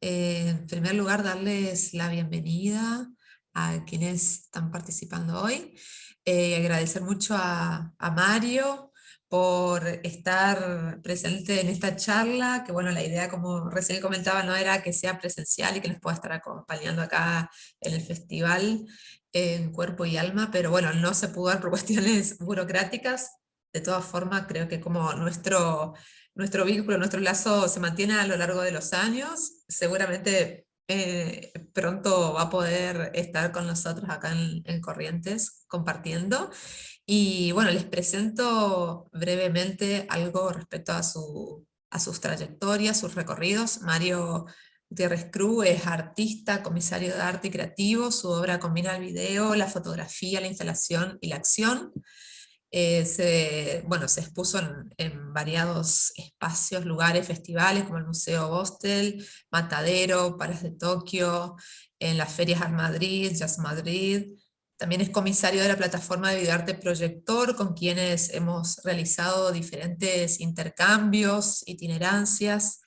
En primer lugar, darles la bienvenida a quienes están participando hoy. Agradecer mucho a Mario por estar presente en esta charla, que bueno, la idea, como recién comentaba, no era que sea presencial y que nos pueda estar acompañando acá en el festival en cuerpo y alma, pero bueno, no se pudo dar por cuestiones burocráticas. De todas formas, creo que como nuestro vínculo, nuestro lazo se mantiene a lo largo de los años, seguramente pronto va a poder estar con nosotros acá en Corrientes compartiendo. Y bueno, les presento brevemente algo respecto a sus trayectorias, sus recorridos. Mario Gutiérrez Cruz es artista, comisario de arte y creativo. Su obra combina el video, la fotografía, la instalación y la acción. Bueno, se expuso en variados espacios, lugares, festivales como el Museo Bostel, Matadero, Palas de Tokio, en las ferias Art Madrid, Jazz Madrid. También es comisario de la plataforma de videoarte Proyector, con quienes hemos realizado diferentes intercambios, itinerancias.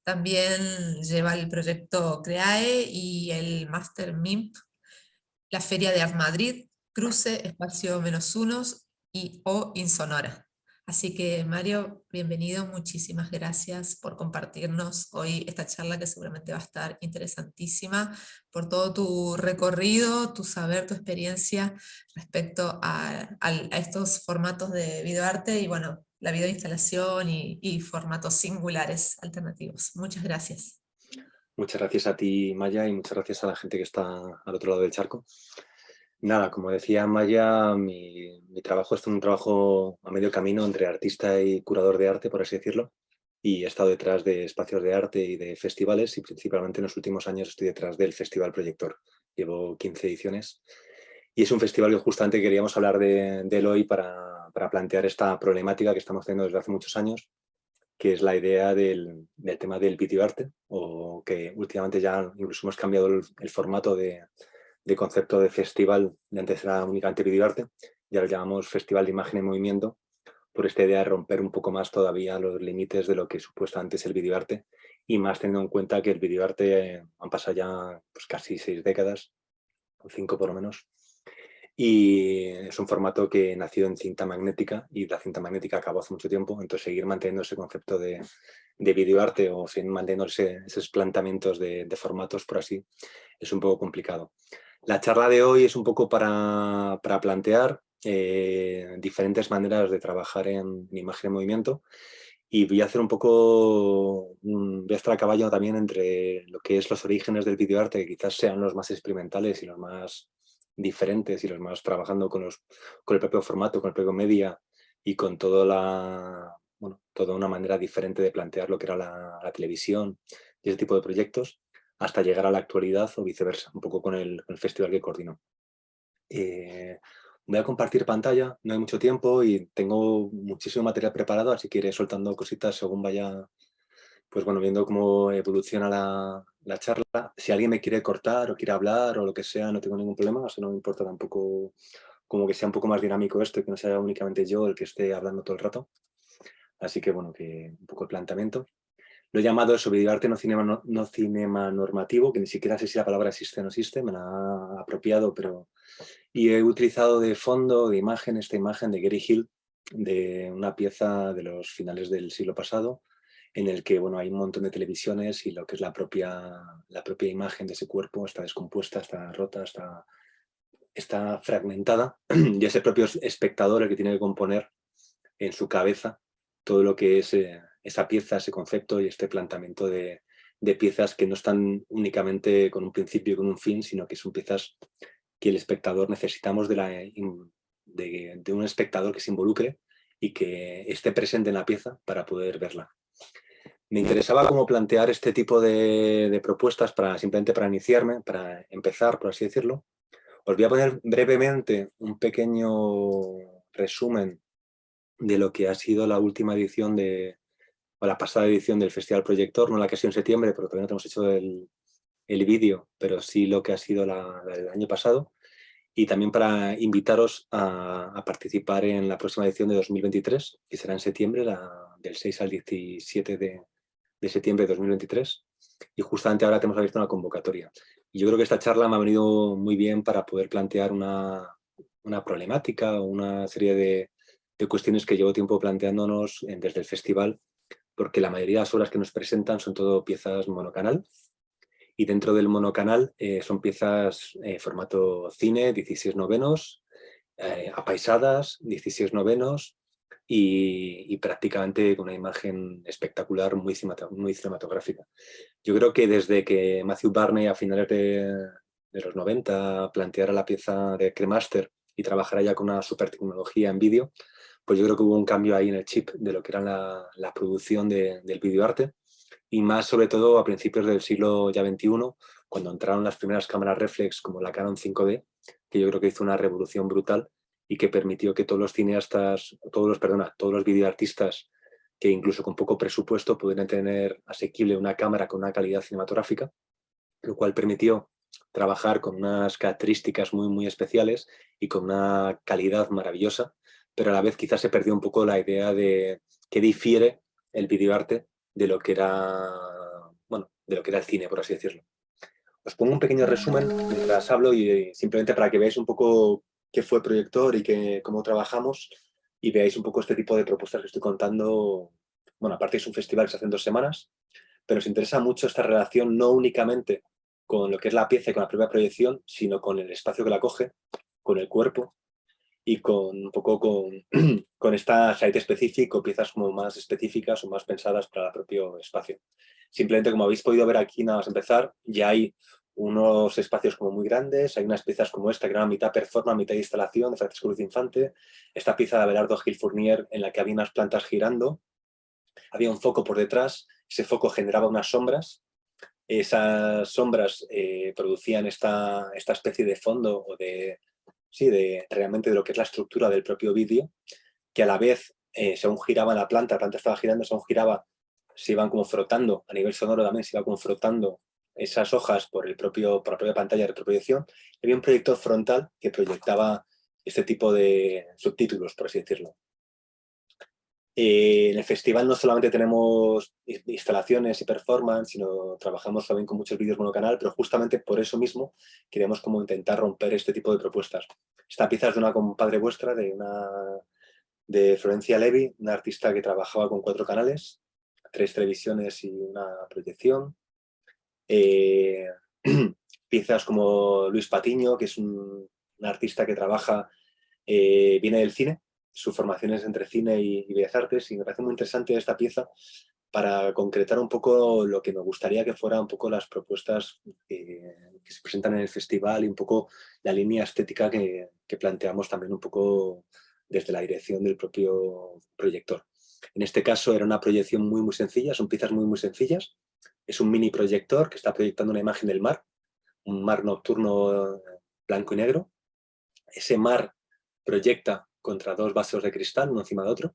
También lleva el proyecto CREAE y el Master MIMP, la Feria de Art Madrid, Cruce, Espacio Menos Unos y O Insonora. Así que Mario, bienvenido, muchísimas gracias por compartirnos hoy esta charla que seguramente va a estar interesantísima por todo tu recorrido, tu saber, tu experiencia respecto a estos formatos de videoarte y bueno, la videoinstalación y formatos singulares alternativos. Muchas gracias. Muchas gracias a ti, Maya, y muchas gracias a la gente que está al otro lado del charco. Nada, como decía Maya, mi trabajo es un trabajo a medio camino entre artista y curador de arte, por así decirlo, y he estado detrás de espacios de arte y de festivales, y principalmente en los últimos años estoy detrás del Festival Proyector. Llevo 15 ediciones, y es un festival que justamente queríamos hablar de él hoy para plantear esta problemática que estamos teniendo desde hace muchos años, que es la idea del tema del videoarte, o que últimamente ya incluso hemos cambiado el formato de concepto de festival. De antes era únicamente videoarte, y ahora lo llamamos Festival de Imagen en Movimiento, por esta idea de romper un poco más todavía los límites de lo que supuestamente es el videoarte, y más teniendo en cuenta que el videoarte han pasado ya pues, casi 6 décadas, o 5 por lo menos, y es un formato que nació en cinta magnética, y la cinta magnética acabó hace mucho tiempo. Entonces seguir manteniendo ese concepto de videoarte, o seguir manteniendo esos planteamientos de formatos, por así, es un poco complicado. La charla de hoy es un poco para plantear diferentes maneras de trabajar en imagen en movimiento, y voy a hacer un poco, voy a estar a caballo también entre lo que es los orígenes del videoarte, que quizás sean los más experimentales y los más diferentes y los más trabajando con el propio formato, con el propio media, y con bueno, toda una manera diferente de plantear lo que era la televisión y ese tipo de proyectos, hasta llegar a la actualidad o viceversa, un poco con el festival que coordino. Voy a compartir pantalla, no hay mucho tiempo y tengo muchísimo material preparado, así que iré soltando cositas según vaya, pues bueno, viendo cómo evoluciona la charla. Si alguien me quiere cortar o quiere hablar o lo que sea, no tengo ningún problema, o sea, no me importa tampoco, como que sea un poco más dinámico esto y que no sea únicamente yo el que esté hablando todo el rato. Así que bueno, que un poco el planteamiento. Lo he llamado eso, videoarte no cinema normativo, que ni siquiera sé si la palabra existe o no existe, me la ha apropiado, pero... Y he utilizado de fondo, de imagen, esta imagen de Gary Hill, de una pieza de los finales del siglo pasado, en el que bueno, hay un montón de televisiones y lo que es la propia imagen de ese cuerpo está descompuesta, está rota, está fragmentada, y es el propio espectador el que tiene que componer en su cabeza todo lo que es esa pieza, ese concepto y este planteamiento de piezas que no están únicamente con un principio y con un fin, sino que son piezas que el espectador necesitamos de un espectador que se involucre y que esté presente en la pieza para poder verla. Me interesaba cómo plantear este tipo de propuestas simplemente para iniciarme, para empezar, por así decirlo. Os voy a poner brevemente un pequeño resumen de lo que ha sido la última edición o la pasada edición del Festival Proyector, no la que ha sido en septiembre, porque todavía no hemos hecho el vídeo, pero sí lo que ha sido la del año pasado, y también para invitaros a participar en la próxima edición de 2023, que será en septiembre, del 6 al 17 de septiembre de 2023. y justamente ahora tenemos abierto una convocatoria. Y yo creo que esta charla me ha venido muy bien para poder plantear una problemática o una serie de cuestiones que llevo tiempo planteándonos desde el festival, porque la mayoría de las obras que nos presentan son todo piezas monocanal, y dentro del monocanal son piezas formato cine, 16 novenos, apaisadas, 16 novenos, y prácticamente con una imagen espectacular, muy cinematográfica. Yo creo que desde que Matthew Barney a finales de los 90 planteara la pieza de Cremaster y trabajara ya con una super tecnología en vídeo, pues yo creo que hubo un cambio ahí en el chip de lo que era la producción del videoarte, y más sobre todo a principios del siglo ya XXI, cuando entraron las primeras cámaras reflex como la Canon 5D, que yo creo que hizo una revolución brutal y que permitió que todos los cineastas, todos los videoartistas que incluso con poco presupuesto pudieran tener asequible una cámara con una calidad cinematográfica, lo cual permitió trabajar con unas características muy especiales y con una calidad maravillosa, pero a la vez quizás se perdió un poco la idea de qué difiere el videoarte de lo que era, bueno, de lo que era el cine, por así decirlo. Os pongo un pequeño resumen mientras hablo y simplemente para que veáis un poco qué fue Proyector y cómo trabajamos, y veáis un poco este tipo de propuestas que estoy contando. Bueno, aparte es un festival que se hace en 2 semanas, pero nos interesa mucho esta relación no únicamente con lo que es la pieza y con la propia proyección, sino con el espacio que la coge, con el cuerpo y con un poco con esta site específico, piezas como más específicas o más pensadas para el propio espacio. Simplemente, como habéis podido ver aquí, nada más empezar, ya hay unos espacios como muy grandes, hay unas piezas como esta, que era mitad performance, mitad instalación, de Francisco Luz Infante, esta pieza de Abelardo Gil Fournier, en la que había unas plantas girando, había un foco por detrás, ese foco generaba unas sombras, esas sombras producían esta especie de fondo o realmente de lo que es la estructura del propio vídeo, que a la vez, según giraba la planta estaba girando, según giraba, se iban como frotando, a nivel sonoro también se iba como frotando esas hojas por la propia pantalla de retroproyección. Había un proyector frontal que proyectaba este tipo de subtítulos, por así decirlo. En el festival no solamente tenemos instalaciones y performance, sino trabajamos también con muchos vídeos monocanal, pero justamente por eso mismo queremos como intentar romper este tipo de propuestas. Esta pieza es de una compadre vuestra, de Florencia Levy, una artista que trabajaba con 4 canales, 3 televisiones y una proyección. Piezas como Luis Patiño, que es un artista que trabaja, viene del cine, su formación es entre cine y bellas artes, y me parece muy interesante esta pieza para concretar un poco lo que me gustaría que fueran un poco las propuestas que se presentan en el festival y un poco la línea estética que planteamos también un poco desde la dirección del propio proyector. En este caso era una proyección muy sencilla, son piezas muy sencillas. Es un mini proyector que está proyectando una imagen del mar, un mar nocturno blanco y negro. Ese mar proyecta contra 2 vasos de cristal, uno encima de otro,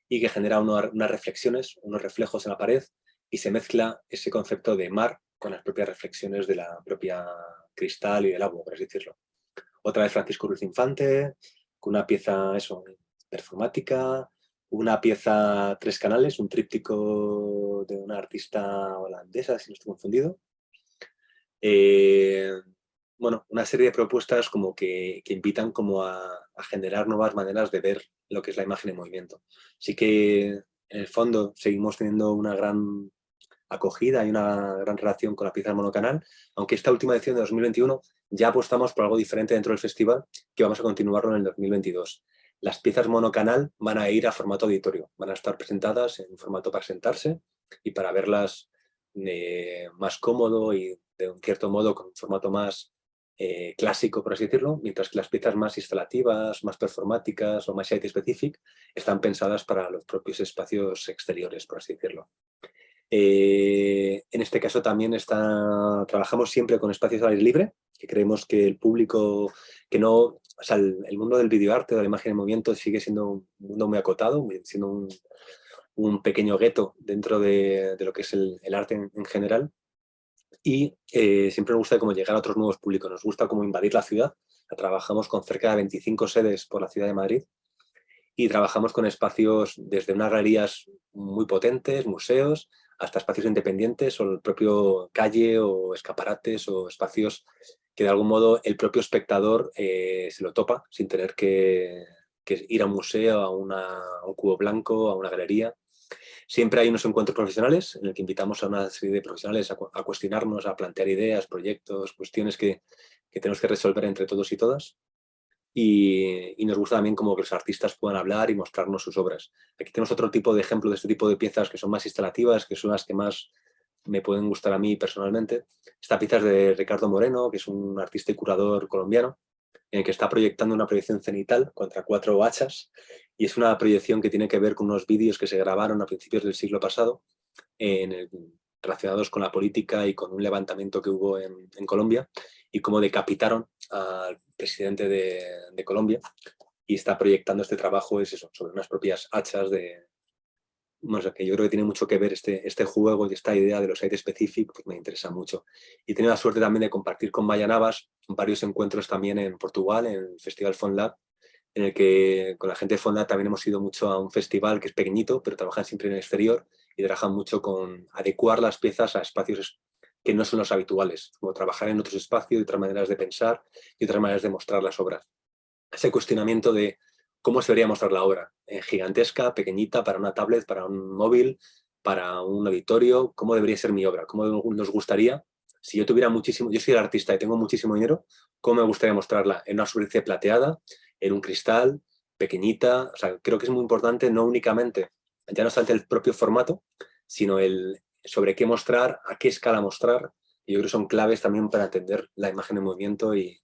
y que genera unas reflexiones, unos reflejos en la pared, y se mezcla ese concepto de mar con las propias reflexiones de la propia cristal y del agua, por así decirlo. Otra vez Francisco Ruiz Infante, con una pieza performática, una pieza 3 canales, un tríptico de una artista holandesa, si no estoy confundido. Bueno, una serie de propuestas como que invitan como a generar nuevas maneras de ver lo que es la imagen en movimiento. Sí que en el fondo seguimos teniendo una gran acogida y una gran relación con la pieza monocanal, aunque esta última edición de 2021 ya apostamos por algo diferente dentro del festival, que vamos a continuarlo en el 2022. Las piezas monocanal van a ir a formato auditorio, van a estar presentadas en formato para sentarse y para verlas más cómodo y de un cierto modo con un formato más clásico, por así decirlo, mientras que las piezas más instalativas, más performáticas o más site specific están pensadas para los propios espacios exteriores, por así decirlo. En este caso también trabajamos siempre con espacios al aire libre, que creemos que el público, que no, o sea, el mundo del videoarte o de la imagen en movimiento sigue siendo un mundo muy acotado, siendo un pequeño gueto dentro de lo que es el arte en general, y siempre nos gusta como llegar a otros nuevos públicos, nos gusta como invadir la ciudad. Trabajamos con cerca de 25 sedes por la ciudad de Madrid y trabajamos con espacios desde unas galerías muy potentes, museos, hasta espacios independientes o el propio calle o escaparates o espacios que de algún modo el propio espectador se lo topa sin tener que ir a un museo, a un cubo blanco, a una galería. Siempre hay unos encuentros profesionales en el que invitamos a una serie de profesionales a cuestionarnos, a plantear ideas, proyectos, cuestiones que tenemos que resolver entre todos y todas. Y nos gusta también como que los artistas puedan hablar y mostrarnos sus obras. Aquí tenemos otro tipo de ejemplo de este tipo de piezas que son más instalativas, que son las que más me pueden gustar a mí personalmente. Esta pieza es de Ricardo Moreno, que es un artista y curador colombiano, en el que está proyectando una proyección cenital contra 4 hachas, y es una proyección que tiene que ver con unos vídeos que se grabaron a principios del siglo pasado relacionados con la política y con un levantamiento que hubo en Colombia, y cómo decapitaron al presidente de Colombia, y está proyectando este trabajo es eso, sobre unas propias hachas bueno, que yo creo que tiene mucho que ver este juego y esta idea de los site specific, pues me interesa mucho. Y he tenido la suerte también de compartir con Maya Navas varios encuentros también en Portugal, en el Festival FonLab, en el que con la gente de FonLab también hemos ido mucho a un festival que es pequeñito, pero trabajan siempre en el exterior y trabajan mucho con adecuar las piezas a espacios que no son los habituales, como trabajar en otros espacios, y otras maneras de pensar y otras maneras de mostrar las obras. Ese cuestionamiento de cómo se debería mostrar la obra, gigantesca, pequeñita, para una tablet, para un móvil, para un auditorio, cómo debería ser mi obra, cómo nos gustaría, si yo tuviera muchísimo, yo soy el artista y tengo muchísimo dinero, cómo me gustaría mostrarla en una superficie plateada, en un cristal, pequeñita. O sea, creo que es muy importante no únicamente, ya no solamente el propio formato, sino el sobre qué mostrar, a qué escala mostrar. Y yo creo que son claves también para entender la imagen en movimiento y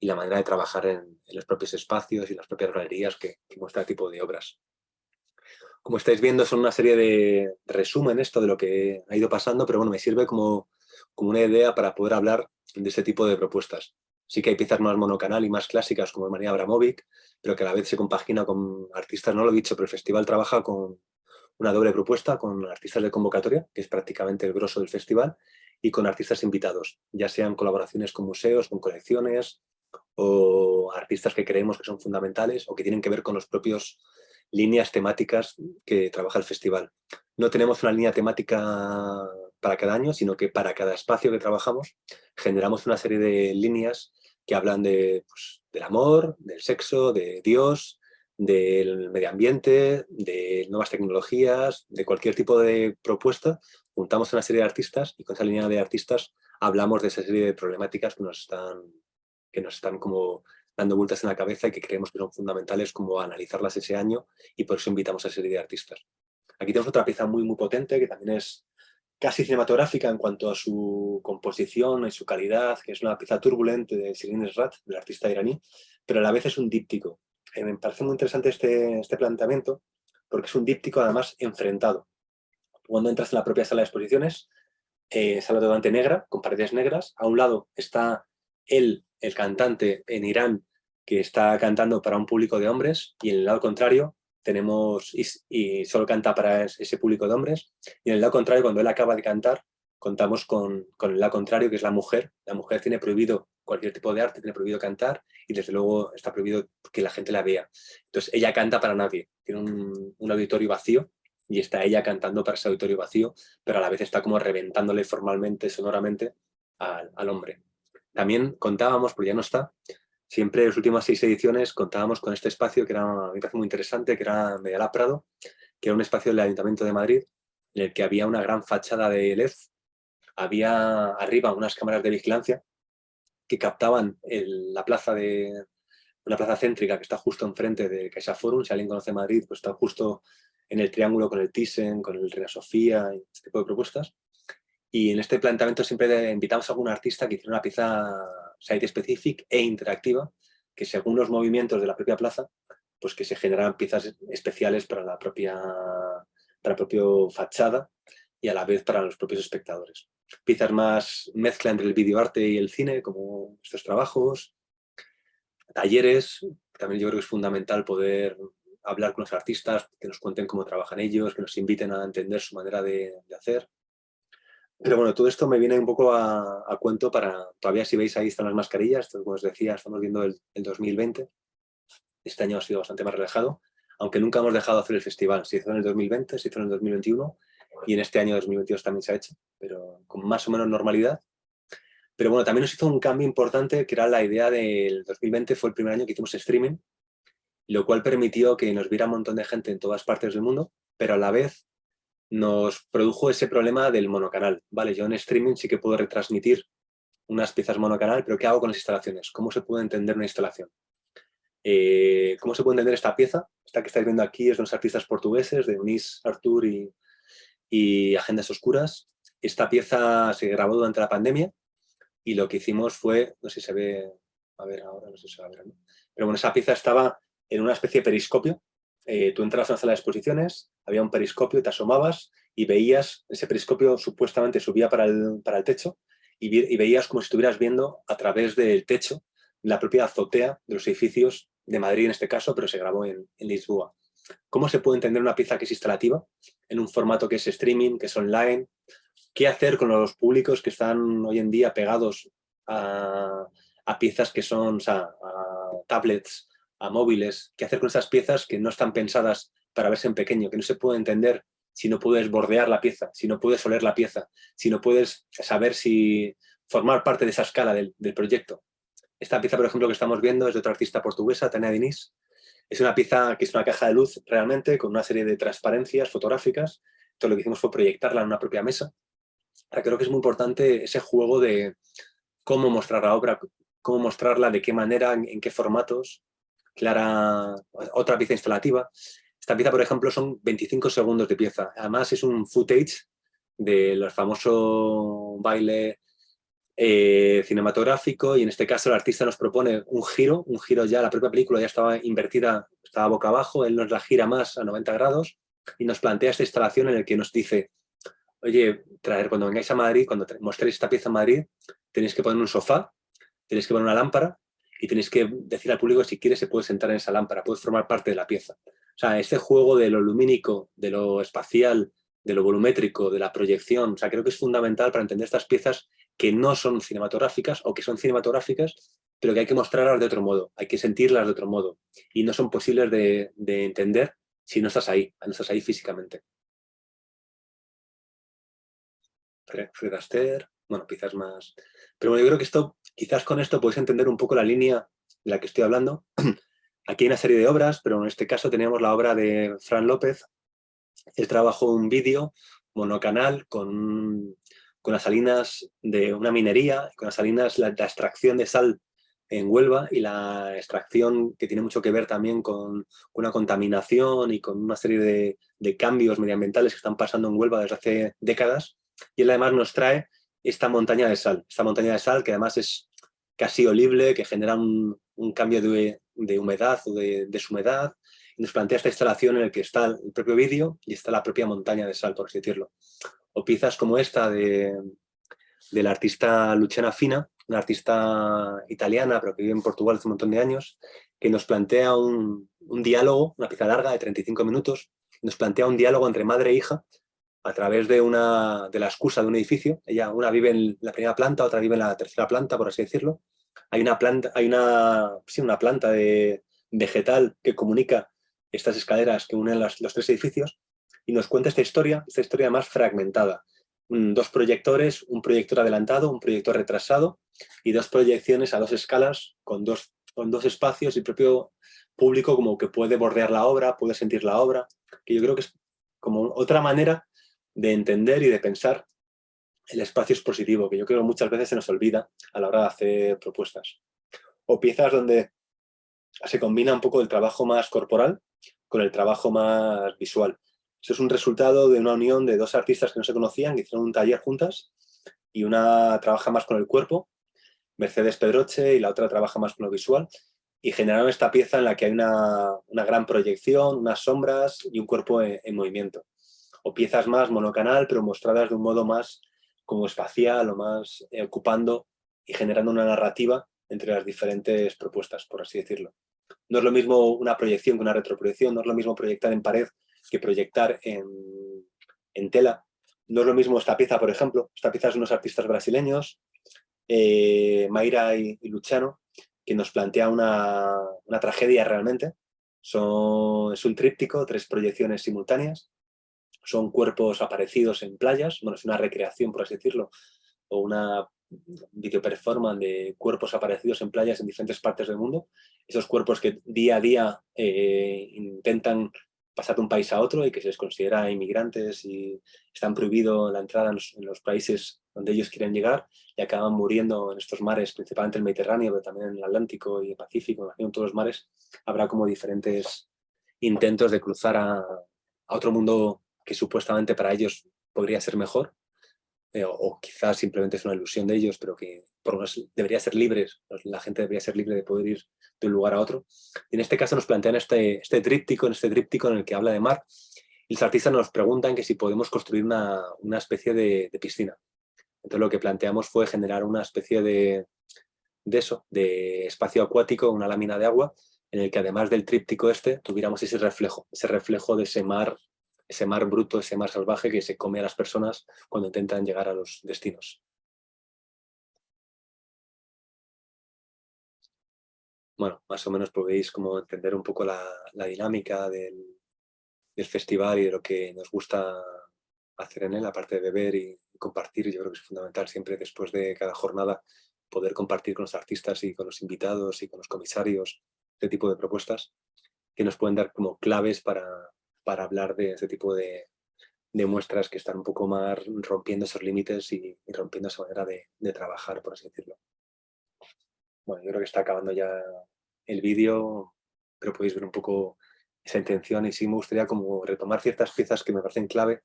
la manera de trabajar en los propios espacios y las propias galerías que muestra este tipo de obras. Como estáis viendo, son una serie de resumen esto de lo que ha ido pasando, pero bueno, me sirve como una idea para poder hablar de este tipo de propuestas. Sí que hay piezas más monocanal y más clásicas como María Abramovic, pero que a la vez se compagina con artistas, no lo he dicho, pero el festival trabaja con una doble propuesta, con artistas de convocatoria, que es prácticamente el grosso del festival, y con artistas invitados, ya sean colaboraciones con museos, con colecciones, o artistas que creemos que son fundamentales o que tienen que ver con los propios líneas temáticas que trabaja el festival. No tenemos una línea temática para cada año, sino que para cada espacio que trabajamos generamos una serie de líneas que hablan pues, del amor, del sexo, de Dios, del medio ambiente, de nuevas tecnologías, de cualquier tipo de propuesta. Juntamos una serie de artistas y con esa línea de artistas hablamos de esa serie de problemáticas que nos están como dando vueltas en la cabeza y que creemos que son fundamentales como analizarlas ese año, y por eso invitamos a esa serie de artistas. Aquí tenemos otra pieza muy, muy potente que también es casi cinematográfica en cuanto a su composición y su calidad, que es una pieza turbulente de Shirin Esrat, del artista iraní, pero a la vez es un díptico. Me parece muy interesante este planteamiento porque es un díptico además enfrentado. Cuando entras en la propia sala de exposiciones, sala totalmente negra, con paredes negras, a un lado está él, el cantante en Irán, que está cantando para un público de hombres, y en el lado contrario tenemos, y solo canta para ese público de hombres, y en el lado contrario, cuando él acaba de cantar, contamos con el lado contrario, que es la mujer. La mujer tiene prohibido cualquier tipo de arte, tiene prohibido cantar, y desde luego está prohibido que la gente la vea. Entonces ella canta para nadie, tiene un auditorio vacío, y está ella cantando para ese auditorio vacío, pero a la vez está como reventándole formalmente, sonoramente, al hombre. También contábamos, porque ya no está, siempre en las últimas 6 ediciones contábamos con este espacio que me parece muy interesante, que era Medialab Prado, que era un espacio del Ayuntamiento de Madrid en el que había una gran fachada de LED, había arriba unas cámaras de vigilancia que captaban una plaza céntrica que está justo enfrente de Caixa Forum. Si alguien conoce Madrid, pues está justo en el triángulo con el Thyssen, con el Reina Sofía, y este tipo de propuestas. Y en este planteamiento siempre invitamos a algún artista que hiciera una pieza site-specific e interactiva, que según los movimientos de la propia plaza, pues que se generan piezas especiales para la propia fachada y a la vez para los propios espectadores. Piezas más mezcla entre el videoarte y el cine, como estos trabajos. Talleres, también yo creo que es fundamental poder hablar con los artistas, que nos cuenten cómo trabajan ellos, que nos inviten a entender su manera de hacer. Pero bueno, todo esto me viene un poco a cuento para, todavía si veis ahí están las mascarillas, como os decía, estamos viendo el 2020, este año ha sido bastante más relajado, aunque nunca hemos dejado de hacer el festival, se hizo en el 2020, se hizo en el 2021, y en este año 2022 también se ha hecho, pero con más o menos normalidad. Pero bueno, también nos hizo un cambio importante, que era la idea del 2020, fue el primer año que hicimos streaming, lo cual permitió que nos viera un montón de gente en todas partes del mundo, pero a la vez nos produjo ese problema del monocanal. Vale, yo en streaming sí que puedo retransmitir unas piezas monocanal, pero ¿qué hago con las instalaciones? ¿Cómo se puede entender una instalación? ¿Cómo se puede entender esta pieza? Esta que estáis viendo aquí es de unos artistas portugueses, de Eunice, Artur y Agendas Oscuras. Esta pieza se grabó durante la pandemia y lo que hicimos fue, no sé si se ve, a ver ahora, no sé si se va a ver, ¿no? Pero bueno, esa pieza estaba en una especie de periscopio. Tú entras a una sala de exposiciones, había un periscopio, te asomabas y veías, ese periscopio supuestamente subía para el techo y veías como si estuvieras viendo a través del techo la propia azotea de los edificios de Madrid en este caso, pero se grabó en Lisboa. ¿Cómo se puede entender una pieza que es instalativa en un formato que es streaming, que es online? ¿Qué hacer con los públicos que están hoy en día pegados a piezas que son, o sea, a tablets, a móviles? ¿Qué hacer con esas piezas que no están pensadas para verse en pequeño, que no se puede entender si no puedes bordear la pieza, si no puedes oler la pieza, si no puedes saber si formar parte de esa escala del proyecto? Esta pieza, por ejemplo, que estamos viendo es de otra artista portuguesa, Tânia Diniz. Es una pieza que es una caja de luz realmente, con una serie de transparencias fotográficas. Entonces lo que hicimos fue proyectarla en una propia mesa. Creo que es muy importante ese juego de cómo mostrar la obra, cómo mostrarla, de qué manera, en qué formatos. Clara, otra pieza instalativa. Esta pieza, por ejemplo, son 25 segundos de pieza. Además, es un footage del famoso baile cinematográfico, y en este caso el artista nos propone un giro ya, la propia película ya estaba invertida, estaba boca abajo, él nos la gira más a 90 grados y nos plantea esta instalación en la que nos dice: oye, cuando vengáis a Madrid, cuando mostréis esta pieza en Madrid, tenéis que poner un sofá, tenéis que poner una lámpara y tenéis que decir al público si quiere se puede sentar en esa lámpara, puede formar parte de la pieza. O sea, este juego de lo lumínico, de lo espacial, de lo volumétrico, de la proyección, o sea, creo que es fundamental para entender estas piezas que no son cinematográficas o que son cinematográficas, pero que hay que mostrarlas de otro modo, hay que sentirlas de otro modo y no son posibles de entender si no estás ahí físicamente. Fred Astaire, bueno, quizás más. Pero bueno, yo creo que quizás con esto podéis entender un poco la línea de la que estoy hablando. Aquí hay una serie de obras, pero en este caso teníamos la obra de Fran López. Él trabajó un vídeo monocanal con las salinas de una minería, con las salinas, la extracción de sal en Huelva y la extracción que tiene mucho que ver también con una contaminación y con una serie de cambios medioambientales que están pasando en Huelva desde hace décadas. Y él además nos trae esta montaña de sal que además es casi olible, que genera un cambio de humedad o de deshumedad, y nos plantea esta instalación en la que está el propio vídeo y está la propia montaña de sal, por así decirlo. O piezas como esta de la artista Luciana Fina, una artista italiana, pero que vive en Portugal hace un montón de años, que nos plantea un diálogo, una pieza larga de 35 minutos, nos plantea un diálogo entre madre e hija a través de la excusa de un edificio. Una vive en la primera planta, otra vive en la tercera planta, por así decirlo. Hay una planta vegetal que comunica estas escaleras que unen los tres edificios, y nos cuenta esta historia más fragmentada. Dos proyectores, un proyector adelantado, un proyector retrasado y dos proyecciones a dos escalas con dos espacios, y el propio público como que puede bordear la obra, puede sentir la obra, que yo creo que es como otra manera de entender y de pensar el espacio expositivo, que yo creo que muchas veces se nos olvida a la hora de hacer propuestas. O piezas donde se combina un poco el trabajo más corporal con el trabajo más visual. Eso es un resultado de una unión de dos artistas que no se conocían, que hicieron un taller juntas, y una trabaja más con el cuerpo, Mercedes Pedroche, y la otra trabaja más con lo visual, y generaron esta pieza en la que hay una gran proyección, unas sombras y un cuerpo en movimiento. O piezas más monocanal, pero mostradas de un modo más como espacial o más ocupando y generando una narrativa entre las diferentes propuestas, por así decirlo. No es lo mismo una proyección que una retroproyección, no es lo mismo proyectar en pared que proyectar en tela. No es lo mismo esta pieza, por ejemplo. Esta pieza es de unos artistas brasileños, Mayra y Luciano, que nos plantea una tragedia realmente. Es un tríptico, 3 proyecciones simultáneas son cuerpos aparecidos en playas, bueno, es una recreación, por así decirlo, o una video performance de cuerpos aparecidos en playas en diferentes partes del mundo. Esos cuerpos que día a día intentan pasar de un país a otro y que se les considera inmigrantes y están prohibido la entrada en los países donde ellos quieren llegar y acaban muriendo en estos mares, principalmente el Mediterráneo, pero también en el Atlántico y el Pacífico, imagino en todos los mares, habrá como diferentes intentos de cruzar a otro mundo que supuestamente para ellos podría ser mejor, o quizás simplemente es una ilusión de ellos, pero que por lo menos debería ser libres, la gente debería ser libre de poder ir de un lugar a otro. Y en este caso nos plantean este tríptico en el que habla de mar, y los artistas nos preguntan que si podemos construir una especie de piscina. Entonces lo que planteamos fue generar una especie de de espacio acuático, una lámina de agua, en el que además del tríptico tuviéramos ese reflejo de ese mar bruto, ese mar salvaje que se come a las personas cuando intentan llegar a los destinos. Bueno, más o menos podéis como entender un poco la dinámica del festival y de lo que nos gusta hacer en él, aparte de beber y compartir. Yo creo que es fundamental siempre después de cada jornada poder compartir con los artistas y con los invitados y con los comisarios este tipo de propuestas que nos pueden dar como claves para hablar de este tipo de muestras que están un poco más rompiendo esos límites y rompiendo esa manera de trabajar, por así decirlo. Bueno, yo creo que está acabando ya el vídeo, pero podéis ver un poco esa intención y sí me gustaría como retomar ciertas piezas que me parecen clave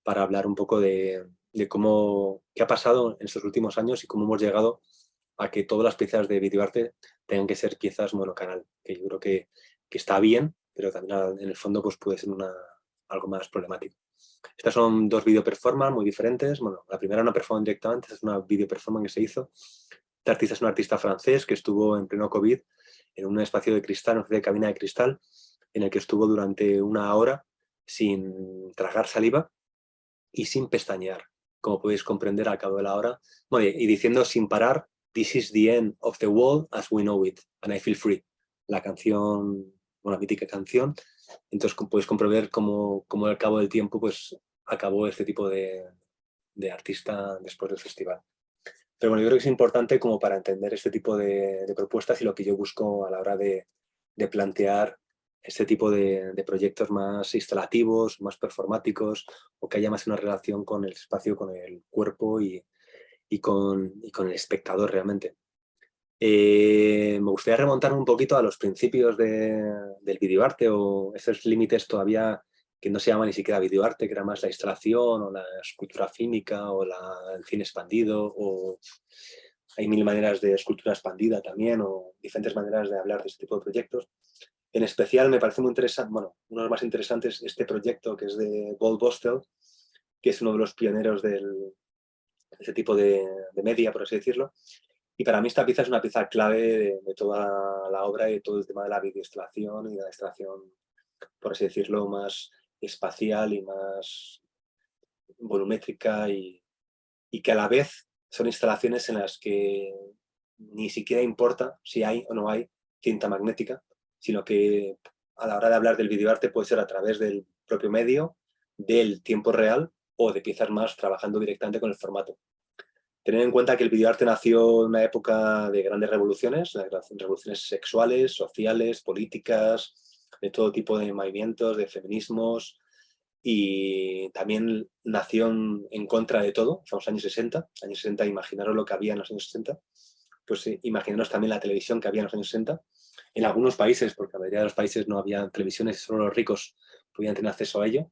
para hablar un poco de qué ha pasado en estos últimos años y cómo hemos llegado a que todas las piezas de videoarte tengan que ser piezas monocanal, que yo creo que está bien, pero también en el fondo pues puede ser algo más problemático. Estas son dos video performance muy diferentes. Bueno, la primera una performance directamente, esta es una video performance que se hizo. Este artista es un artista francés que estuvo en pleno COVID en un espacio de cristal, una especie de cabina de cristal, en el que estuvo durante una hora sin tragar saliva y sin pestañear, como podéis comprender al cabo de la hora. Bueno, y diciendo sin parar, "This is the end of the world as we know it, and I feel free". La canción, una mítica canción. Entonces podéis comprobar cómo al cabo del tiempo pues acabó este tipo de artista después del festival. Pero bueno, yo creo que es importante como para entender este tipo de propuestas y lo que yo busco a la hora de plantear este tipo de proyectos más instalativos, más performáticos, o que haya más una relación con el espacio, con el cuerpo y con el espectador realmente. Me gustaría remontarme un poquito a los principios del videoarte o esos límites todavía que no se llama ni siquiera videoarte, que era más la instalación o la escultura fílmica o el cine expandido, o hay mil maneras de escultura expandida también, o diferentes maneras de hablar de este tipo de proyectos. En especial me parece muy interesante, bueno, uno de los más interesantes, este proyecto que es de Paul Bostel, que es uno de los pioneros de ese tipo de media, por así decirlo. Y para mí esta pieza es una pieza clave de toda la obra y de todo el tema de la videoinstalación y de la instalación, por así decirlo, más espacial y más volumétrica y que a la vez son instalaciones en las que ni siquiera importa si hay o no hay cinta magnética, sino que a la hora de hablar del videoarte puede ser a través del propio medio, del tiempo real o de piezas más trabajando directamente con el formato. Tener en cuenta que el videoarte nació en una época de grandes revoluciones, revoluciones sexuales, sociales, políticas, de todo tipo de movimientos, de feminismos, y también nació en contra de todo. Son los años 60, imaginaros lo que había en los años 60, pues imaginaros también la televisión que había en los años 60. En algunos países, porque la mayoría de los países no había televisiones y solo los ricos podían tener acceso a ello.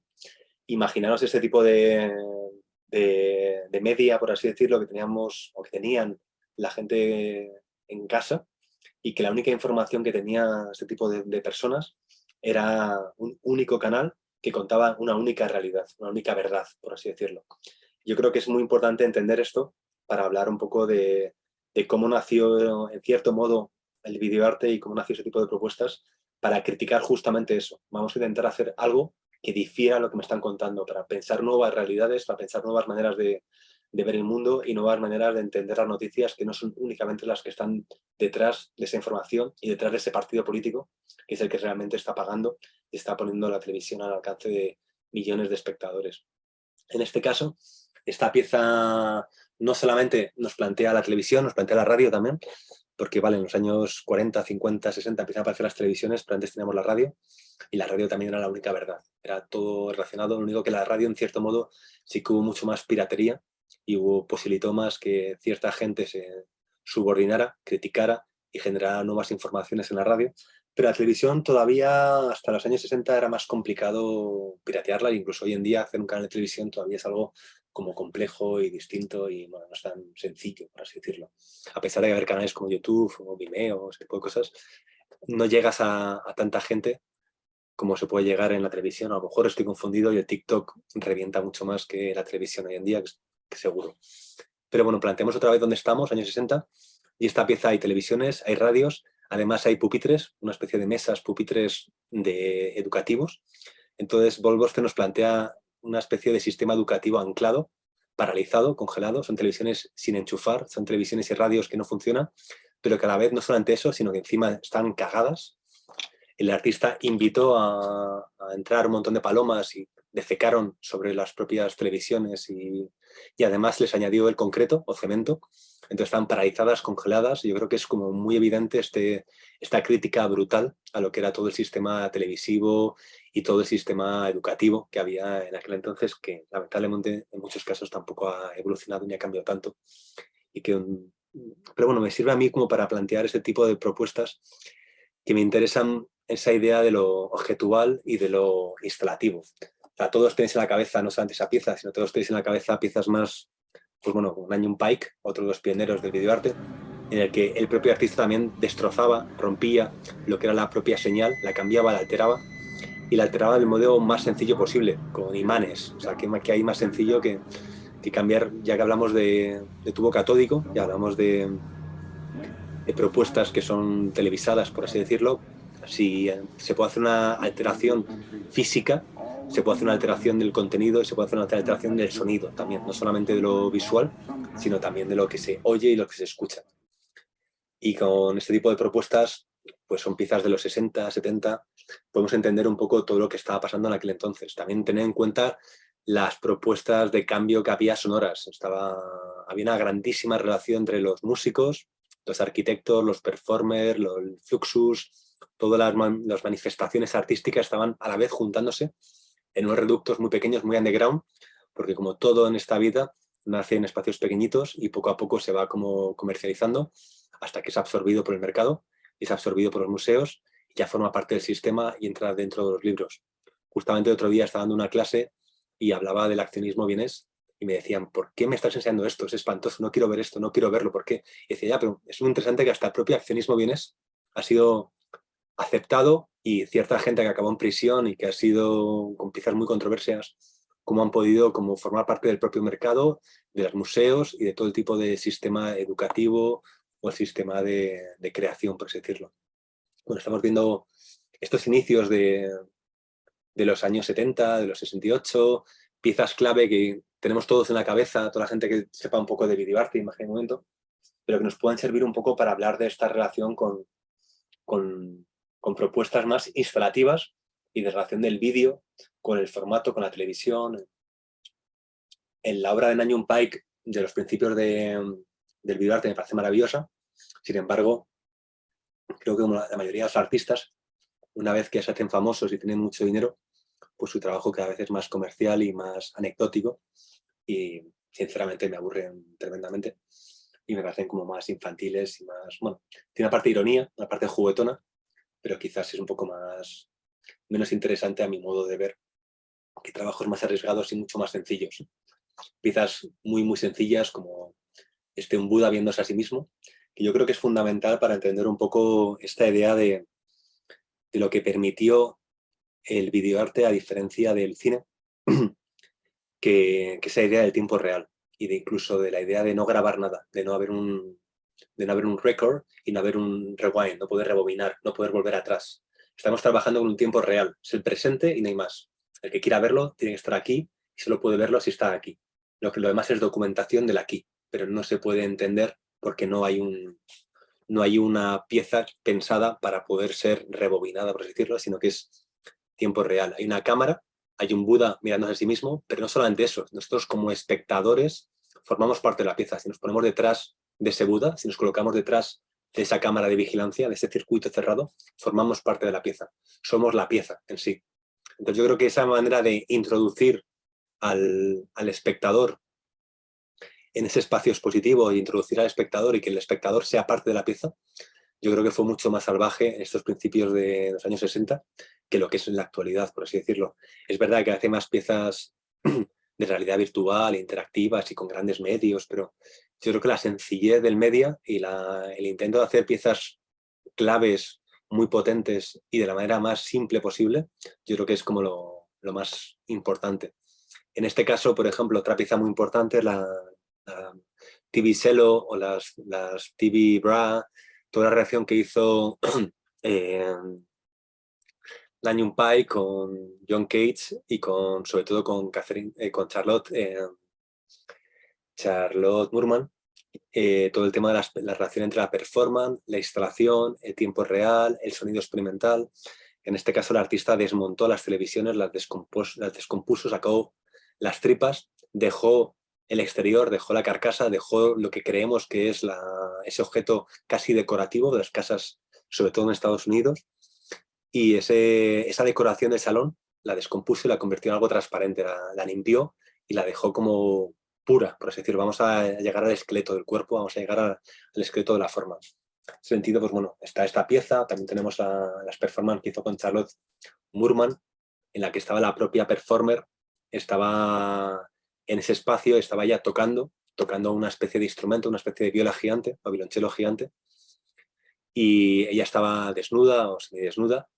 Imaginaros este tipo de media, por así decirlo, que teníamos o que tenían la gente en casa, y que la única información que tenía este tipo de personas era un único canal que contaba una única realidad, una única verdad, por así decirlo. Yo creo que es muy importante entender esto para hablar un poco de cómo nació, en cierto modo, el videoarte y cómo nació ese tipo de propuestas para criticar justamente eso. Vamos a intentar hacer algo que difiera lo que me están contando, para pensar nuevas realidades, para pensar nuevas maneras de ver el mundo y nuevas maneras de entender las noticias que no son únicamente las que están detrás de esa información y detrás de ese partido político, que es el que realmente está pagando y está poniendo la televisión al alcance millones de espectadores. En este caso, esta pieza no solamente nos plantea la televisión, nos plantea la radio también, porque vale, en los años 40, 50, 60 empiezan a aparecer las televisiones, pero antes teníamos la radio, y la radio también era la única verdad. Era todo relacionado, lo único que la radio, en cierto modo, sí que hubo mucho más piratería y posibilitó más que cierta gente se subordinara, criticara y generara nuevas informaciones en la radio. Pero la televisión todavía, hasta los años 60, era más complicado piratearla, e incluso hoy en día hacer un canal de televisión todavía es algo como complejo y distinto y bueno, no es tan sencillo, por así decirlo. A pesar de haber canales como YouTube o Vimeo, ese tipo de cosas, no llegas a tanta gente como se puede llegar en la televisión. A lo mejor estoy confundido y el TikTok revienta mucho más que la televisión hoy en día, que seguro. Pero bueno, planteemos otra vez dónde estamos, años 60, y esta pieza hay televisiones, hay radios, además hay pupitres, una especie de mesas, pupitres educativos. Entonces, Volvoste nos plantea una especie de sistema educativo anclado, paralizado, congelado. Son televisiones sin enchufar, son televisiones y radios que no funcionan, pero que a la vez no solamente eso, sino que encima están cagadas. El artista invitó a entrar un montón de palomas y defecaron sobre las propias televisiones y además les añadió el concreto o cemento. Entonces están paralizadas, congeladas. Yo creo que es como muy evidente esta crítica brutal a lo que era todo el sistema televisivo y todo el sistema educativo que había en aquel entonces, que lamentablemente en muchos casos tampoco ha evolucionado ni ha cambiado tanto. Pero bueno, me sirve a mí como para plantear ese tipo de propuestas que me interesan, esa idea de lo objetual y de lo instalativo. O sea, todos tenéis en la cabeza no solamente esa pieza, sino todos tenéis en la cabeza piezas más, pues bueno, un Nanyun Pike, otro de los pioneros del videoarte, en el que el propio artista también destrozaba, rompía lo que era la propia señal, la cambiaba, la alteraba, y la alteraba del modo más sencillo posible, con imanes. O sea, que hay más sencillo que cambiar, ya que hablamos de tubo catódico, ya hablamos de propuestas que son televisadas, por así decirlo. Si se puede hacer una alteración física, se puede hacer una alteración del contenido y se puede hacer una alteración del sonido también, no solamente de lo visual, sino también de lo que se oye y lo que se escucha. Y con este tipo de propuestas, pues son piezas de los 60, 70, podemos entender un poco todo lo que estaba pasando en aquel entonces. También tener en cuenta las propuestas de cambio que había sonoras. Había una grandísima relación entre los músicos, los arquitectos, los performers, el fluxus, todas las manifestaciones artísticas estaban a la vez juntándose en unos reductos muy pequeños, muy underground, porque como todo en esta vida, nace en espacios pequeñitos y poco a poco se va como comercializando hasta que es absorbido por el mercado y es absorbido por los museos y ya forma parte del sistema y entra dentro de los libros. Justamente el otro día estaba dando una clase y hablaba del accionismo vienés y me decían, ¿por qué me estás enseñando esto? Es espantoso, no quiero ver esto, no quiero verlo, ¿por qué? Y decía, ya, pero es muy interesante que hasta el propio accionismo vienés ha sido aceptado y cierta gente que acabó en prisión y que ha sido con piezas muy controversias, cómo han podido como formar parte del propio mercado, de los museos y de todo el tipo de sistema educativo o el sistema de creación, por así decirlo. Bueno, estamos viendo estos inicios de los años 70, de los 68, piezas clave que tenemos todos en la cabeza, toda la gente que sepa un poco de videoarte, imagen y momento, pero que nos puedan servir un poco para hablar de esta relación con, con propuestas más instalativas y de relación del vídeo con el formato, con la televisión. En la obra de Nanyun Pike, de los principios del videoarte, me parece maravillosa. Sin embargo, creo que como la mayoría de los artistas, una vez que se hacen famosos y tienen mucho dinero, pues su trabajo cada vez es más comercial y más anecdótico y sinceramente me aburren tremendamente y me parecen como más infantiles y más, bueno, tiene una parte de ironía, una parte juguetona, pero quizás es un poco menos interesante a mi modo de ver que trabajos más arriesgados y mucho más sencillos. Piezas muy, muy sencillas como un Buda viéndose a sí mismo, que yo creo que es fundamental para entender un poco esta idea de lo que permitió el videoarte a diferencia del cine, que esa idea del tiempo real y de incluso de la idea de no grabar nada, de no haber un record y no haber un rewind, no poder rebobinar, no poder volver atrás. Estamos trabajando con un tiempo real, es el presente y no hay más. El que quiera verlo tiene que estar aquí y solo puede verlo si está aquí. Lo demás es documentación del aquí, pero no se puede entender porque no hay una pieza pensada para poder ser rebobinada, por así decirlo, sino que es tiempo real. Hay una cámara, hay un Buda mirándose a sí mismo, pero no solamente eso, nosotros como espectadores formamos parte de la pieza. Si nos ponemos detrás de ese Buda, si nos colocamos detrás de esa cámara de vigilancia, de ese circuito cerrado, formamos parte de la pieza. Somos la pieza en sí. Entonces yo creo que esa manera de introducir al espectador en ese espacio expositivo e introducir al espectador y que el espectador sea parte de la pieza, yo creo que fue mucho más salvaje en estos principios de los años 60 que lo que es en la actualidad, por así decirlo. Es verdad que hace más piezas de realidad virtual, interactivas y con grandes medios, pero yo creo que la sencillez del media y el intento de hacer piezas claves muy potentes y de la manera más simple posible, yo creo que es como lo más importante. En este caso, por ejemplo, otra pieza muy importante es la TV Cello o las TV Bra, toda la reacción que hizo Lanyon Pike con John Cage y sobre todo con con Charlotte Moorman, todo el tema de la relación entre la performance, la instalación, el tiempo real, el sonido experimental. En este caso, el artista desmontó las televisiones, las descompuso, sacó las tripas, dejó el exterior, dejó la carcasa, dejó lo que creemos que es ese objeto casi decorativo de las casas, sobre todo en Estados Unidos, y esa decoración del salón la descompuso y la convirtió en algo transparente, la limpió y la dejó como pura, por así decirlo. Vamos a llegar al esqueleto del cuerpo, vamos a llegar al esqueleto de la forma. En ese sentido, pues bueno, está esta pieza, también tenemos las performances que hizo con Charlotte Moorman, en la que estaba la propia performer, estaba en ese espacio, estaba ya tocando una especie de instrumento, una especie de viola gigante o violonchelo gigante, y ella estaba desnuda o semidesnuda,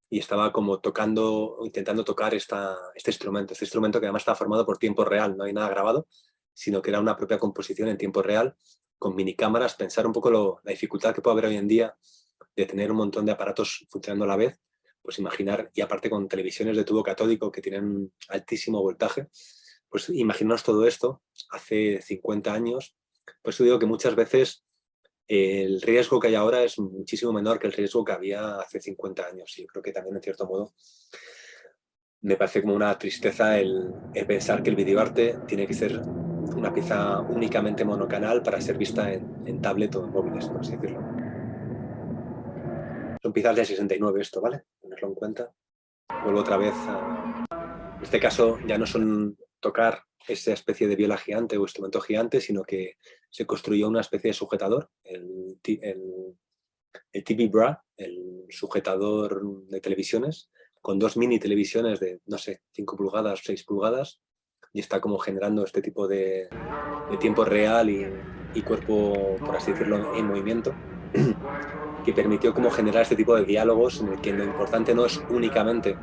y estaba como tocando, intentando tocar este instrumento que además estaba formado por tiempo real, no hay nada grabado, sino que era una propia composición en tiempo real, con minicámaras, pensar un poco la dificultad que puede haber hoy en día de tener un montón de aparatos funcionando a la vez, pues imaginar, y aparte con televisiones de tubo catódico que tienen altísimo voltaje, pues imaginaos todo esto hace 50 años, por eso digo que muchas veces el riesgo que hay ahora es muchísimo menor que el riesgo que había hace 50 años. Y yo creo que también, en cierto modo, me parece como una tristeza el pensar que el videoarte tiene que ser una pieza únicamente monocanal para ser vista en tablet o en móviles, por así decirlo. Son piezas de 69 esto, ¿vale? Tenerlo en cuenta. Vuelvo otra vez en este caso ya no son tocar esa especie de viola gigante o instrumento gigante, sino que se construyó una especie de sujetador, el TV Bra, el sujetador de televisiones, con dos mini televisiones de, no sé, 5 pulgadas, 6 pulgadas, y está como generando este tipo de tiempo real y cuerpo, por así decirlo, en movimiento, que permitió como generar este tipo de diálogos en el que lo importante no es únicamente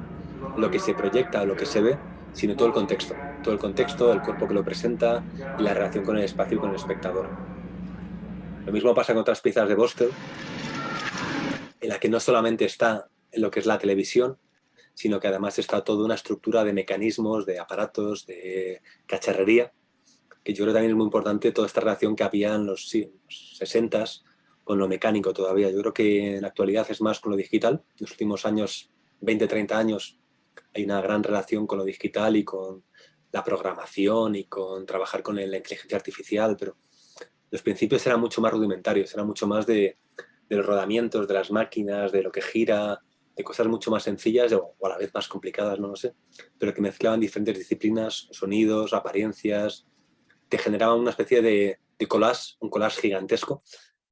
lo que se proyecta o lo que se ve, sino todo el contexto. Todo el contexto, el cuerpo que lo presenta y la relación con el espacio y con el espectador. Lo mismo pasa con otras piezas de Bostel, en la que no solamente está en lo que es la televisión, sino que además está toda una estructura de mecanismos, de aparatos, de cacharrería, que yo creo también es muy importante toda esta relación que había en los 60s con lo mecánico todavía. Yo creo que en la actualidad es más con lo digital. En los últimos años, 20, 30 años, hay una gran relación con lo digital y con la programación y con trabajar con la inteligencia artificial, pero los principios eran mucho más rudimentarios, eran mucho más de los rodamientos, de las máquinas, de lo que gira, de cosas mucho más sencillas o a la vez más complicadas, no lo sé, pero que mezclaban diferentes disciplinas, sonidos, apariencias, te generaban una especie de collage, un collage gigantesco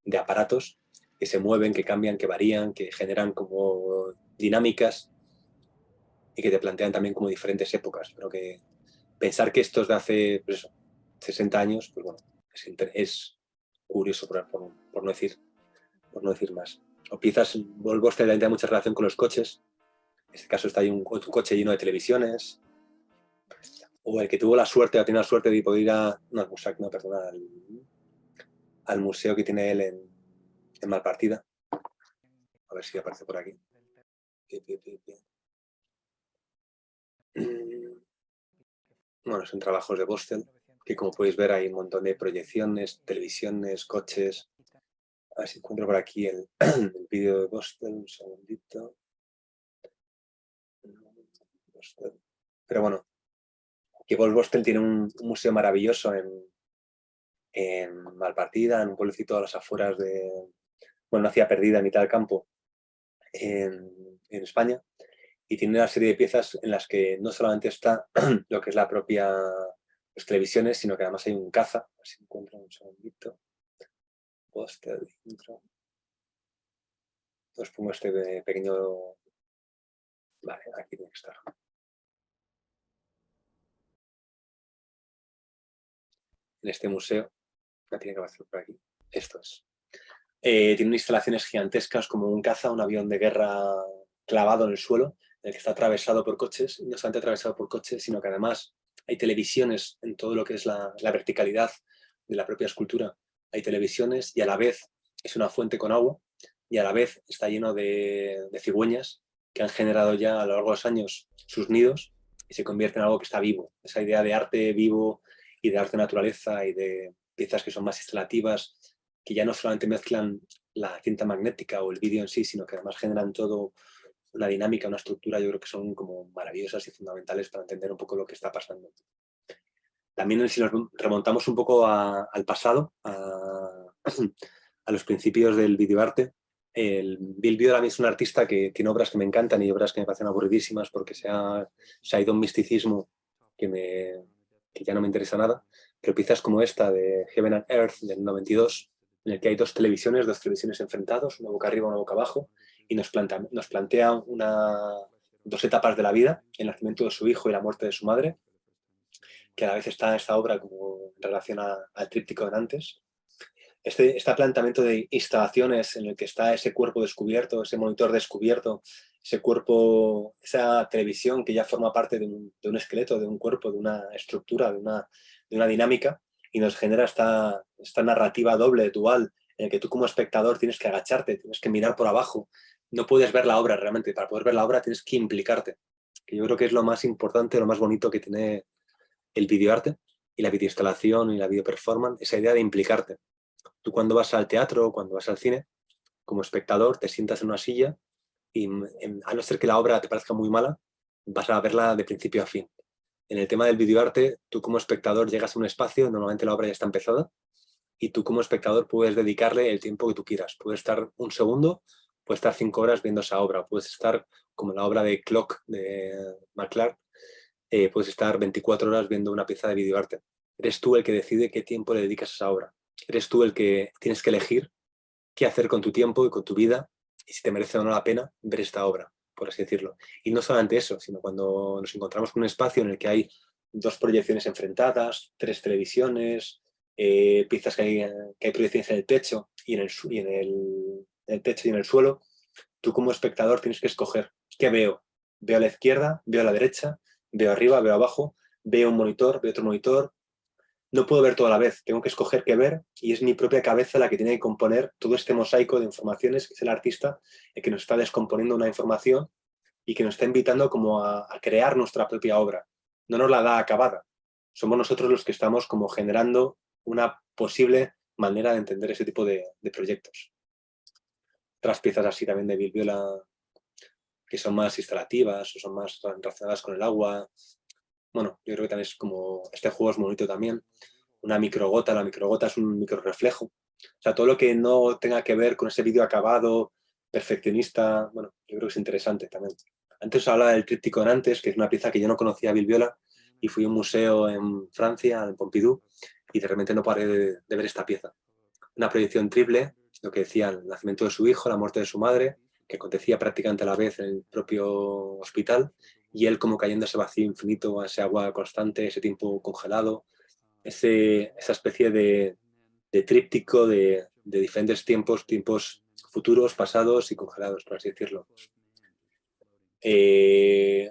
de aparatos que se mueven, que cambian, que varían, que generan como dinámicas y que te plantean también como diferentes épocas. Pero que pensar que esto es de hace pues eso, 60 años, pues bueno, es curioso por no decir más. O piezas, Volvo tiene mucha relación con los coches. En este caso está ahí un coche lleno de televisiones. O el que tuvo la suerte, ha tenido la suerte de poder ir al museo que tiene él en Malpartida. A ver si aparece por aquí. Bueno, son trabajos de Bostel, que como podéis ver hay un montón de proyecciones, televisiones, coches. A ver si encuentro por aquí el vídeo de Bostel, un segundito. Bostel. Pero bueno, que Wolfbostel tiene un museo maravilloso en Malpartida, en un pueblecito a las afueras de, bueno, una ciudad perdida en mitad del campo en España, y tiene una serie de piezas en las que no solamente está lo que es la propia pues, televisiones, sino que además hay un caza. A ver si encuentro un segundito. Bostel intro. Os pongo este pequeño... Vale, aquí tiene que estar. En este museo, la tiene que aparecer por aquí. Esto es. Tiene instalaciones gigantescas como un caza, un avión de guerra clavado en el suelo, en el que está atravesado por coches, y no solamente atravesado por coches, sino que además hay televisiones en todo lo que es la verticalidad de la propia escultura. Hay televisiones y a la vez es una fuente con agua y a la vez está lleno de cigüeñas que han generado ya a lo largo de los años sus nidos y se convierte en algo que está vivo. Esa idea de arte vivo y de arte naturaleza y de piezas que son más instalativas, que ya no solamente mezclan la cinta magnética o el vídeo en sí, sino que además generan todo una dinámica, una estructura, yo creo que son como maravillosas y fundamentales para entender un poco lo que está pasando. También si nos remontamos un poco al pasado, a los principios del videoarte, Bill Viola es un artista que tiene obras que me encantan y obras que me parecen aburridísimas porque se ha ido a un misticismo que ya no me interesa nada, pero piezas como esta de Heaven and Earth del 92, en el que hay dos televisiones enfrentadas, una boca arriba, una boca abajo, y nos plantea dos etapas de la vida, el nacimiento de su hijo y la muerte de su madre, que a la vez está esta obra como en relación al tríptico de Nantes. Este planteamiento de instalaciones en el que está ese cuerpo descubierto, ese monitor descubierto, ese cuerpo, esa televisión que ya forma parte de un esqueleto, de un cuerpo, de una estructura, de una dinámica, y nos genera esta narrativa doble, dual, en el que tú como espectador tienes que agacharte, tienes que mirar por abajo, no puedes ver la obra realmente, para poder ver la obra tienes que implicarte, que yo creo que es lo más importante, lo más bonito que tiene el videoarte y la videoinstalación y la videoperformance, esa idea de implicarte. Tú cuando vas al teatro o cuando vas al cine, como espectador, te sientas en una silla y a no ser que la obra te parezca muy mala, vas a verla de principio a fin. En el tema del videoarte, tú como espectador llegas a un espacio, normalmente la obra ya está empezada, y tú como espectador puedes dedicarle el tiempo que tú quieras. Puedes estar un segundo, puedes estar 5 horas viendo esa obra, puedes estar como la obra de Clock de McClark, puedes estar 24 horas viendo una pieza de videoarte. Eres tú el que decide qué tiempo le dedicas a esa obra. Eres tú el que tienes que elegir qué hacer con tu tiempo y con tu vida y si te merece o no la pena ver esta obra, por así decirlo. Y no solamente eso, sino cuando nos encontramos con un espacio en el que hay dos proyecciones enfrentadas, tres televisiones, piezas que hay proyecciones en el techo y en el techo y en el suelo, tú como espectador tienes que escoger qué veo. Veo a la izquierda, veo a la derecha, veo arriba, veo abajo, veo un monitor, veo otro monitor. No puedo ver todo a la vez, tengo que escoger qué ver y es mi propia cabeza la que tiene que componer todo este mosaico de informaciones, que es el artista el que nos está descomponiendo una información y que nos está invitando como a crear nuestra propia obra. No nos la da acabada. Somos nosotros los que estamos como generando una posible manera de entender ese tipo de proyectos. Otras piezas así también de Bill Viola que son más instalativas o son más relacionadas con el agua. Bueno, yo creo que también es como, este juego es bonito también. Una microgota, la microgota es un microreflejo. O sea, todo lo que no tenga que ver con ese vídeo acabado, perfeccionista, bueno, yo creo que es interesante también. Antes os hablaba del tríptico de Nantes, que es una pieza que yo no conocía a Bill Viola, y fui a un museo en Francia, en Pompidou, y de repente no paré de ver esta pieza. Una proyección triple, lo que decía, el nacimiento de su hijo, la muerte de su madre, que acontecía prácticamente a la vez en el propio hospital, y él como cayendo a ese vacío infinito, a ese agua constante, ese tiempo congelado, esa especie de tríptico de diferentes tiempos futuros, pasados y congelados, por así decirlo.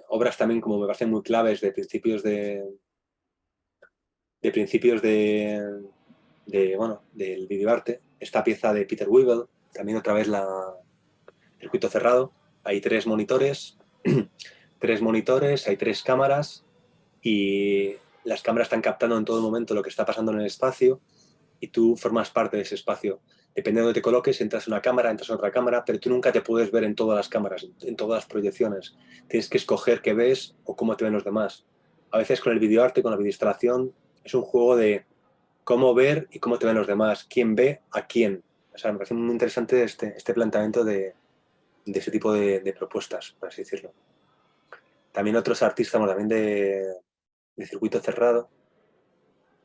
Obras también como me parecen muy claves de principios del videoarte. Esta pieza de Peter Weibel, también otra vez circuito cerrado. Hay tres monitores, hay tres cámaras y las cámaras están captando en todo momento lo que está pasando en el espacio y tú formas parte de ese espacio. Depende de dónde te coloques, entras en una cámara, entras en otra cámara, pero tú nunca te puedes ver en todas las cámaras, en todas las proyecciones. Tienes que escoger qué ves o cómo te ven los demás. a veces con el videoarte, con la videoinstalación, es un juego de cómo ver y cómo te ven los demás, quién ve a quién. O sea, me parece muy interesante este planteamiento de ese tipo de propuestas, por así decirlo. También otros artistas, bueno, también de circuito cerrado,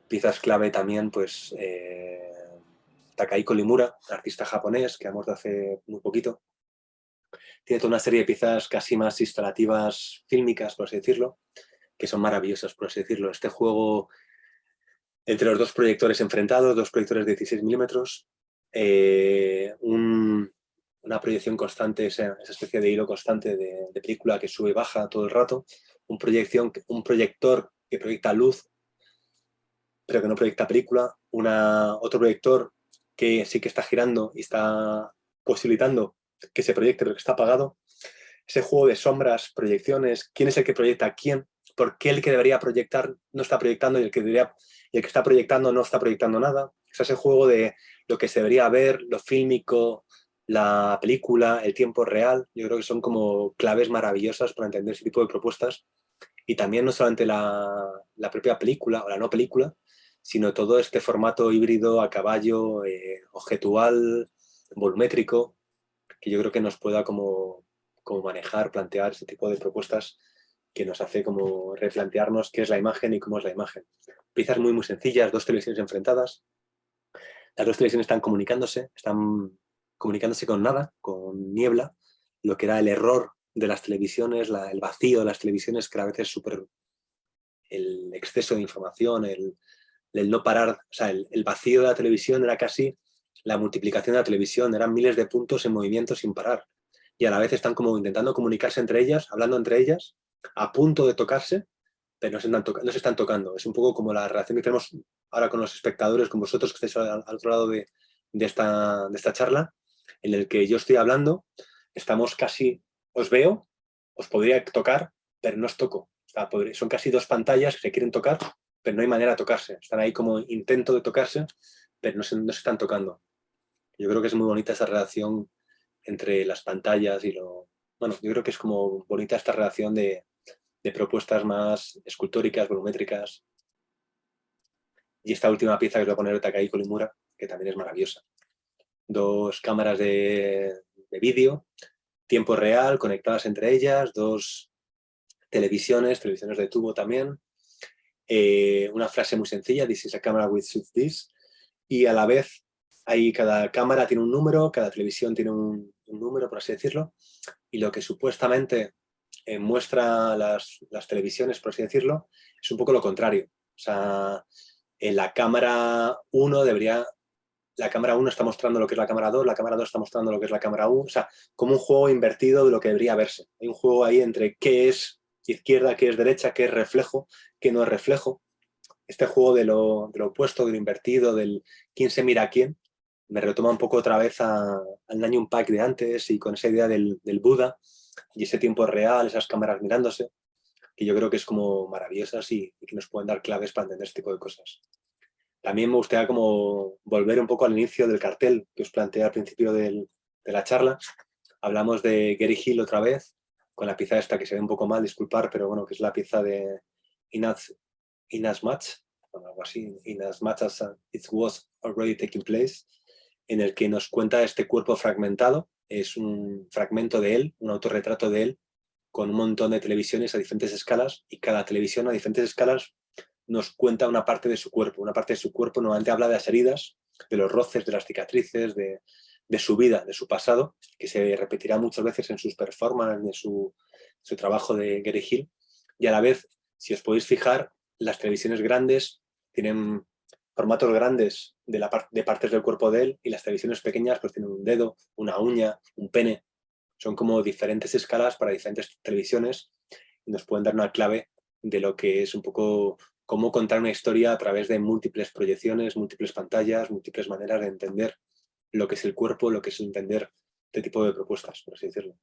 piezas clave también, pues Takahiko Limura, artista japonés que ha muerto hace muy poquito. Tiene toda una serie de piezas casi más instalativas fílmicas, por así decirlo, que son maravillosas, por así decirlo. Este juego entre los dos proyectores enfrentados, dos proyectores de 16 milímetros, una proyección constante, esa especie de hilo constante de película que sube y baja todo el rato, un proyector que proyecta luz, pero que no proyecta película, otro proyector que sí que está girando y está posibilitando que se proyecte pero que está apagado. Ese juego de sombras, proyecciones, quién es el que proyecta a quién, por qué el que debería proyectar no está proyectando y el que está proyectando no está proyectando nada. Es ese juego de lo que se debería ver, lo fílmico, la película, el tiempo real. Yo creo que son como claves maravillosas para entender ese tipo de propuestas. Y también no solamente la propia película o la no película, sino todo este formato híbrido a caballo, objetual, volumétrico, que yo creo que nos pueda como manejar, plantear ese tipo de propuestas que nos hace como replantearnos qué es la imagen y cómo es la imagen. Piezas muy, muy sencillas, dos televisiones enfrentadas. Las dos televisiones están comunicándose con nada, con niebla, lo que era el error de las televisiones, el vacío de las televisiones, que a veces es súper el exceso de información, el no parar, o sea, el vacío de la televisión era casi la multiplicación de la televisión, eran miles de puntos en movimiento sin parar. Y a la vez están como intentando comunicarse entre ellas, hablando entre ellas, a punto de tocarse, pero no se están tocando. Es un poco como la relación que tenemos ahora con los espectadores, con vosotros que estáis al otro lado de esta charla, en el que yo estoy hablando, estamos casi, os veo, os podría tocar, pero no os toco. O sea, son casi dos pantallas que se quieren tocar, pero no hay manera de tocarse. Están ahí como intento de tocarse, pero no se están tocando. Yo creo que es muy bonita esa relación entre las pantallas y lo... Bueno, yo creo que es como bonita esta relación de propuestas más escultóricas, volumétricas. Y esta última pieza que os voy a poner de Takahiko Limura, que también es maravillosa. Dos cámaras de vídeo, tiempo real, conectadas entre ellas, dos televisiones de tubo también. Una frase muy sencilla, this is a camera with this, y a la vez cada cámara tiene un número, cada televisión tiene un número, por así decirlo, y lo que supuestamente muestra las televisiones, por así decirlo, es un poco lo contrario. O sea, en la cámara 1 está mostrando lo que es la cámara 2, la cámara 2 está mostrando lo que es la cámara 1, o sea, como un juego invertido de lo que debería verse. Hay un juego ahí entre qué es izquierda, qué es derecha, qué es reflejo, qué no es reflejo. Este juego de lo opuesto, de lo invertido, del quién se mira a quién, me retoma un poco otra vez al Nanyun Pack de antes y con esa idea del Buda y ese tiempo real, esas cámaras mirándose, que yo creo que es como maravillosas y que nos pueden dar claves para entender este tipo de cosas. También me gustaría como volver un poco al inicio del cartel que os planteé al principio de la charla. Hablamos de Gary Hill otra vez, con la pieza esta que se ve un poco mal, disculpar, pero bueno, que es la pieza de Inasmuch, o algo así, Inasmuch as it was already taking place, en el que nos cuenta este cuerpo fragmentado. Es un fragmento de él, un autorretrato de él, con un montón de televisiones a diferentes escalas, y cada televisión a diferentes escalas nos cuenta una parte de su cuerpo. Una parte de su cuerpo normalmente habla de las heridas, de los roces, de las cicatrices, de su vida, de su pasado, que se repetirá muchas veces en sus performances, en su trabajo de Gary Hill. Y a la vez, si os podéis fijar, las televisiones grandes tienen formatos grandes de partes del cuerpo de él, y las televisiones pequeñas pues tienen un dedo, una uña, un pene. Son como diferentes escalas para diferentes televisiones y nos pueden dar una clave de lo que es un poco cómo contar una historia a través de múltiples proyecciones, múltiples pantallas, múltiples maneras de entender lo que es el cuerpo, lo que es entender este tipo de propuestas, por así decirlo.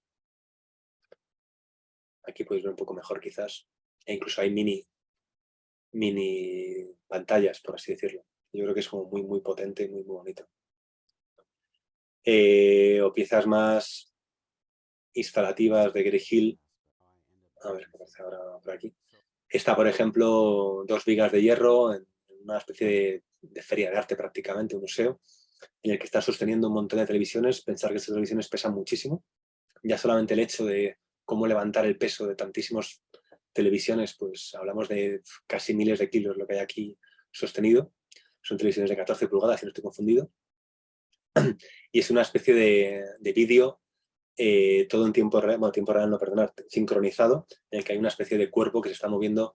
Aquí podéis ver un poco mejor quizás, e incluso hay mini pantallas, por así decirlo. Yo creo que es como muy, muy potente y muy, muy bonito. O piezas más instalativas de Gary Hill. A ver qué aparece ahora por aquí. Está, por ejemplo, 2 vigas de hierro en una especie de feria de arte prácticamente, un museo, en el que está sosteniendo un montón de televisiones. Pensar que esas televisiones pesan muchísimo. Ya solamente el hecho de cómo levantar el peso de tantísimas televisiones, pues hablamos de casi miles de kilos lo que hay aquí sostenido. Son televisiones de 14 pulgadas, si no estoy confundido. Y es una especie de vídeo todo en tiempo real, bueno, tiempo real no, perdonad, sincronizado, en el que hay una especie de cuerpo que se está moviendo.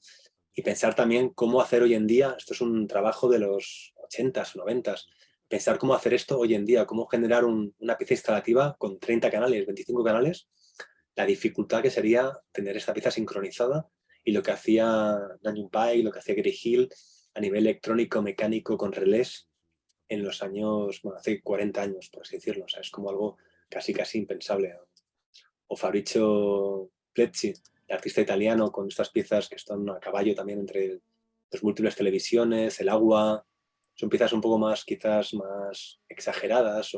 Y pensar también cómo hacer hoy en día, esto es un trabajo de los 80s o 90s, pensar cómo hacer esto hoy en día, cómo generar una pieza instalativa con 30 canales, 25 canales, la dificultad que sería tener esta pieza sincronizada y lo que hacía Nanyun Pai, lo que hacía Gary Hill a nivel electrónico, mecánico, con relés en los años, bueno, hace 40 años, por así decirlo. O sea, es como algo casi impensable. O Fabrizio Plecci, el artista italiano, con estas piezas que están a caballo también entre las múltiples televisiones, el agua. Son piezas un poco más, quizás más exageradas,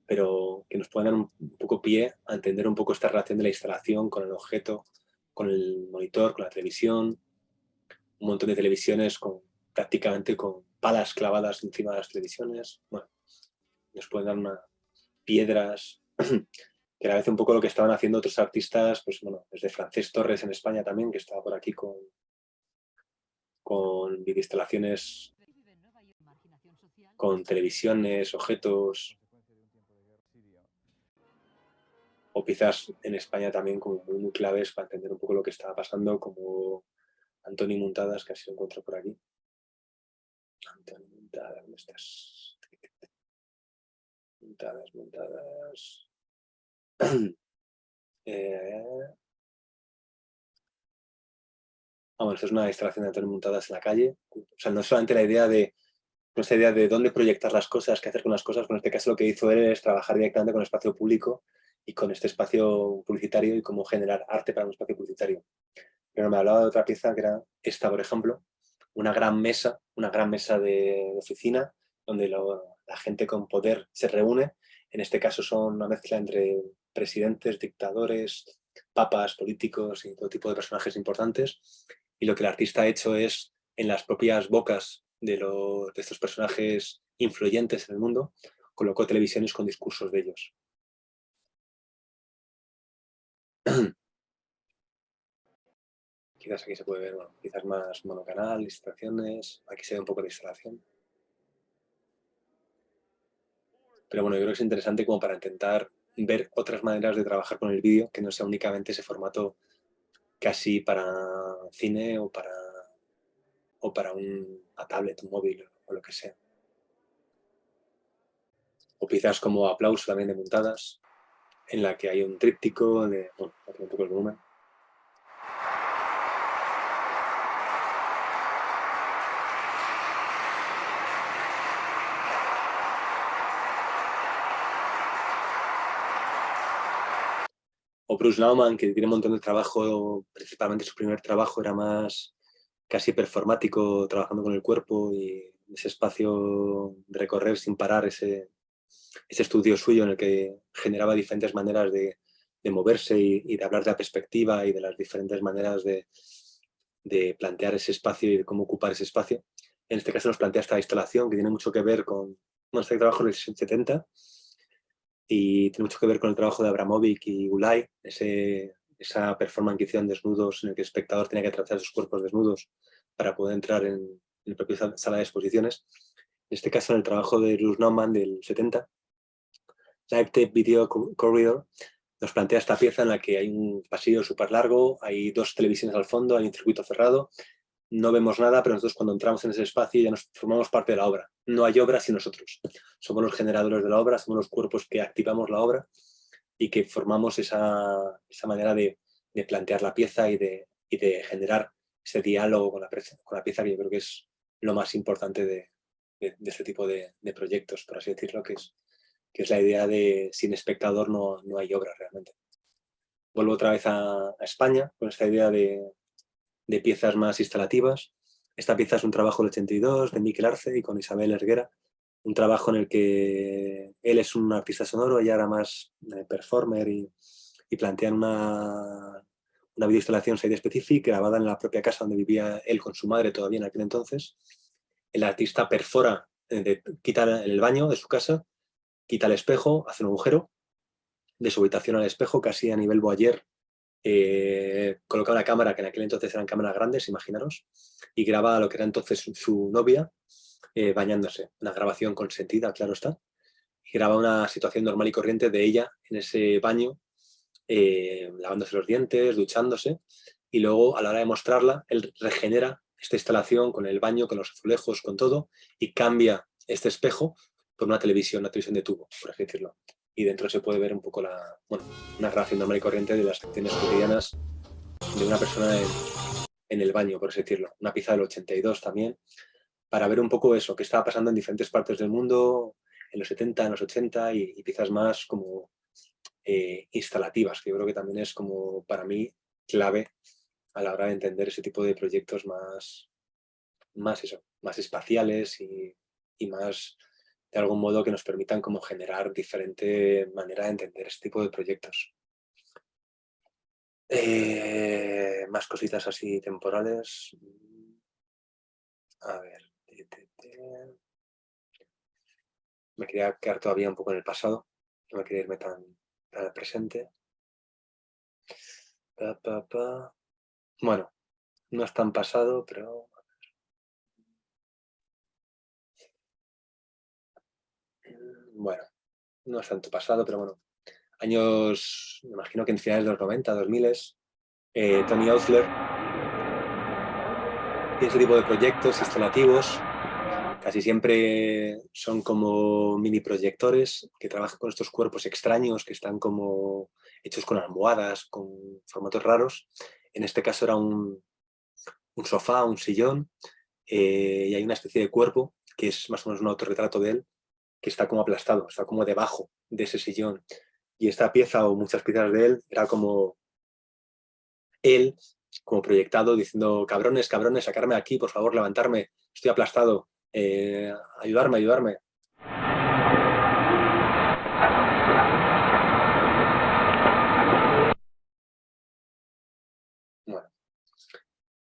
pero que nos pueden dar un poco pie a entender un poco esta relación de la instalación con el objeto, con el monitor, con la televisión. Un montón de televisiones prácticamente con palas clavadas encima de las televisiones. Bueno, nos pueden dar piedras, que era a veces un poco lo que estaban haciendo otros artistas, pues bueno, desde Francés Torres en España también, que estaba por aquí con videoinstalaciones, con televisiones, objetos, o quizás en España también como muy claves para entender un poco lo que estaba pasando, como Antoni Muntadas, que así lo encuentro por aquí. Antoni Muntadas, ¿dónde estás? Muntadas. Bueno, esto es una instalación de Antoni Muntadas en la calle. O sea, no es solamente la idea de nuestra idea de dónde proyectar las cosas, qué hacer con las cosas. En este caso lo que hizo él es trabajar directamente con el espacio público y con este espacio publicitario y cómo generar arte para un espacio publicitario. Pero me hablaba de otra pieza que era esta, por ejemplo, una gran mesa de oficina donde la gente con poder se reúne. En este caso son una mezcla entre presidentes, dictadores, papas, políticos y todo tipo de personajes importantes. Y lo que el artista ha hecho es, en las propias bocas de estos personajes influyentes en el mundo, colocó televisiones con discursos de ellos. Quizás aquí se puede ver, bueno, quizás más monocanal, instalaciones, aquí se ve un poco de instalación. Pero bueno, yo creo que es interesante como para intentar ver otras maneras de trabajar con el vídeo, que no sea únicamente ese formato casi para cine o para una tablet, un móvil o lo que sea. O quizás como Aplauso también de Muntadas, en la que hay un tríptico de... Bueno, aquí un poco el volumen. O Bruce Nauman, que tiene un montón de trabajo, principalmente su primer trabajo era más casi performático, trabajando con el cuerpo y ese espacio de recorrer sin parar, ese estudio suyo en el que generaba diferentes maneras de moverse y de hablar de la perspectiva y de las diferentes maneras de plantear ese espacio y de cómo ocupar ese espacio. En este caso nos plantea esta instalación que tiene mucho que ver con este trabajo del 70 y tiene mucho que ver con el trabajo de Abramovic y Ulay, esa performance que hicieron desnudos en el que el espectador tenía que trazar sus cuerpos desnudos para poder entrar en la propia sala de exposiciones. En este caso, en el trabajo de Bruce Nauman del 70, Live Tape Video Corridor, nos plantea esta pieza en la que hay un pasillo súper largo, hay 2 televisiones al fondo, hay un circuito cerrado, no vemos nada, pero nosotros cuando entramos en ese espacio ya nos formamos parte de la obra. No hay obra sin nosotros. Somos los generadores de la obra, somos los cuerpos que activamos la obra y que formamos esa manera de plantear la pieza y de generar ese diálogo con la pieza, que yo creo que es lo más importante de este tipo de proyectos, por así decirlo, que es la idea de sin espectador no hay obra realmente. Vuelvo otra vez a España con esta idea de piezas más instalativas. Esta pieza es un trabajo del 82 de Miquel Arce y con Isabel Erguera, un trabajo en el que él es un artista sonoro, ella era más performer y plantean una una videoinstalación site specific grabada en la propia casa donde vivía él con su madre todavía en aquel entonces. El artista perfora, quita el baño de su casa, quita el espejo, hace un agujero de su habitación al espejo, casi a nivel voyeur, coloca una cámara, que en aquel entonces eran cámaras grandes, imaginaros, y graba a lo que era entonces su novia bañándose. Una grabación consentida, claro está. Y graba una situación normal y corriente de ella en ese baño, lavándose los dientes, duchándose, y luego a la hora de mostrarla, él regenera esta instalación con el baño, con los azulejos, con todo, y cambia este espejo por una televisión de tubo, por así decirlo. Y dentro se puede ver un poco una grabación normal y corriente de las acciones cotidianas de una persona en el baño, por así decirlo. Una pieza del 82 también, para ver un poco eso, qué estaba pasando en diferentes partes del mundo, en los 70, en los 80, y piezas más como instalativas, que yo creo que también es como para mí clave a la hora de entender ese tipo de proyectos más espaciales y más de algún modo que nos permitan como generar diferente manera de entender este tipo de proyectos. Más cositas así temporales. A ver. Me quería quedar todavía un poco en el pasado. No me quería irme tan al presente. Bueno, no es tan pasado, pero... Bueno, no es tanto pasado, pero bueno. Años, me imagino que en finales de los 90, 2000, Tony Osler tiene ese tipo de proyectos instalativos. Casi siempre son como mini proyectores que trabajan con estos cuerpos extraños que están como hechos con almohadas, con formatos raros. En este caso era un sofá, un sillón, y hay una especie de cuerpo que es más o menos un autorretrato de él, que está como aplastado, está como debajo de ese sillón. Y esta pieza o muchas piezas de él era como él, como proyectado, diciendo: cabrones, cabrones, sacarme de aquí, por favor, levantarme, estoy aplastado, ayudarme, ayudarme. Bueno,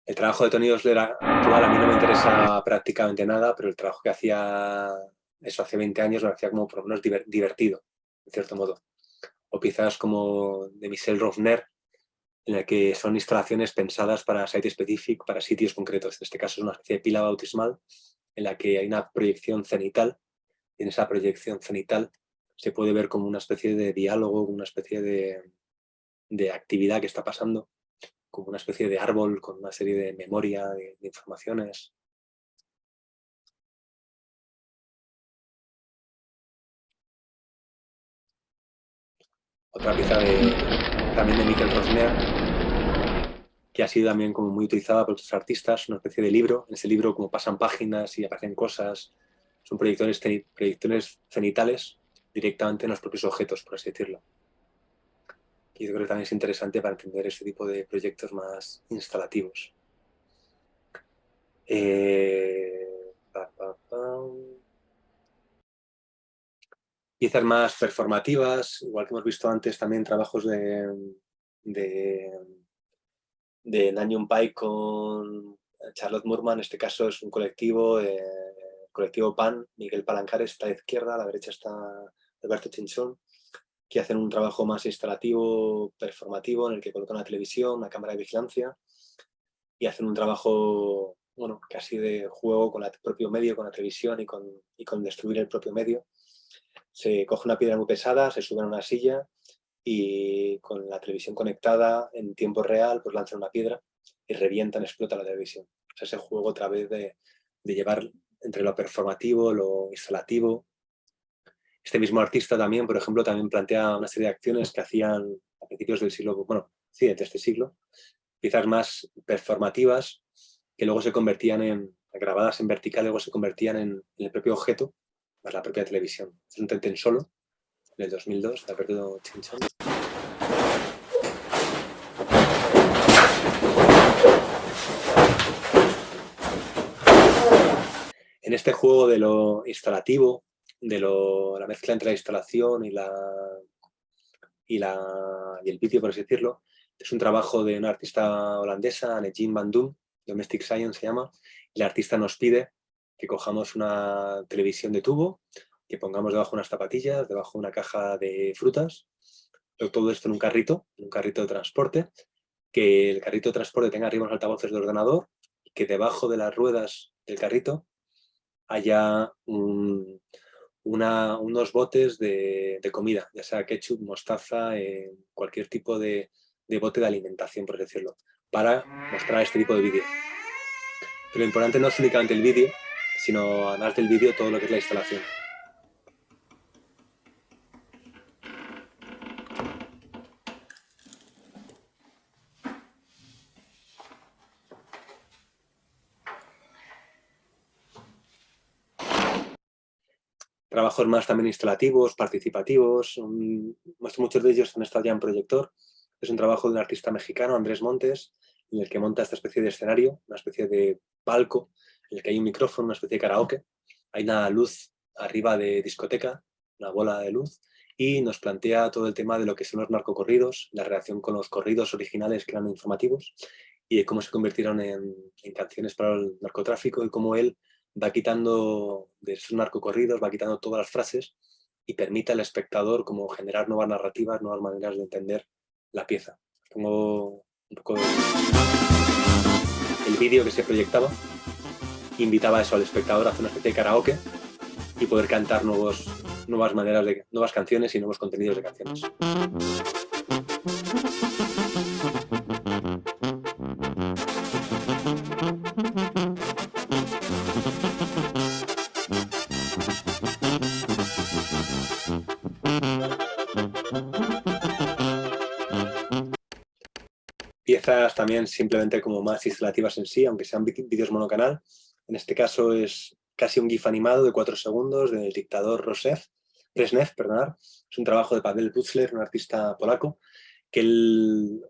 el trabajo de Tony Osler actual a mí no me interesa prácticamente nada, pero el trabajo que hacía eso hace 20 años lo hacía como por lo menos divertido, de cierto modo. O quizás como de Michel Rovner, en la que son instalaciones pensadas para site specific, para sitios concretos. En este caso es una especie de pila bautismal en la que hay una proyección cenital, y en esa proyección cenital se puede ver como una especie de diálogo, una especie de actividad que está pasando, como una especie de árbol con una serie de memoria, de informaciones. Otra pieza también de Miquel Rosner, que ha sido también como muy utilizada por otros artistas, una especie de libro. En ese libro como pasan páginas y aparecen cosas, son proyecciones cenitales directamente en los propios objetos, por así decirlo. Y yo creo que también es interesante para entender este tipo de proyectos más instalativos. Piezas más performativas, igual que hemos visto antes también trabajos de Nanyun Pai con Charlotte Moorman. En este caso es un colectivo, colectivo PAN, Miguel Palancares está a la izquierda, a la derecha está Alberto Chinchón, que hacen un trabajo más instalativo, performativo, en el que colocan una televisión, una cámara de vigilancia, y hacen un trabajo, bueno, casi de juego con el propio medio, con la televisión y con destruir el propio medio. Se coge una piedra muy pesada, se sube a una silla y con la televisión conectada en tiempo real, pues lanzan una piedra y revientan, explota la televisión. O sea, ese juego otra vez de llevar entre lo performativo, lo instalativo. Este mismo artista también, por ejemplo, también plantea una serie de acciones que hacían a principios del siglo, bueno, sí, de este siglo, piezas más performativas que luego se convertían grabadas en vertical, luego se convertían en el propio objeto, más la propia televisión. Es un Tenten Solo, del 2002, de Alberto Chinchón. En este juego de lo instalativo, de la mezcla entre la instalación y el vídeo, por así decirlo, Es un trabajo de una artista holandesa, Negin van Doom, Domestic Science se llama, y la artista nos pide que cojamos una televisión de tubo, que pongamos debajo unas zapatillas, debajo una caja de frutas, todo esto en un carrito de transporte, que el carrito de transporte tenga arriba unos altavoces de ordenador, y que debajo de las ruedas del carrito haya unos botes de comida, ya sea ketchup, mostaza, cualquier tipo de bote de alimentación, por decirlo, para mostrar este tipo de vídeo. Pero lo importante no es únicamente el vídeo, sino además del vídeo todo lo que es la instalación. Trabajos más también instalativos, participativos, muchos de ellos han estado ya en proyector. Es un trabajo de un artista mexicano, Andrés Montes, en el que monta esta especie de escenario, una especie de palco, en el que hay un micrófono, una especie de karaoke, hay una luz arriba de discoteca, una bola de luz, y nos plantea todo el tema de lo que son los narcocorridos, la relación con los corridos originales que eran informativos, y de cómo se convirtieron en canciones para el narcotráfico y cómo él va quitando de esos narcocorridos, va quitando todas las frases y permite al espectador como generar nuevas narrativas, nuevas maneras de entender la pieza. Pongo un poco el vídeo que se proyectaba, invitaba eso al espectador a hacer una especie de karaoke y poder cantar nuevas maneras de nuevas canciones y nuevos contenidos de canciones. Piezas también simplemente como más instalativas en sí, aunque sean vídeos monocanal. En este caso es casi un GIF animado de 4 segundos del dictador Brezhnev, perdonad. Es un trabajo de Paweł Putzler, un artista polaco, que él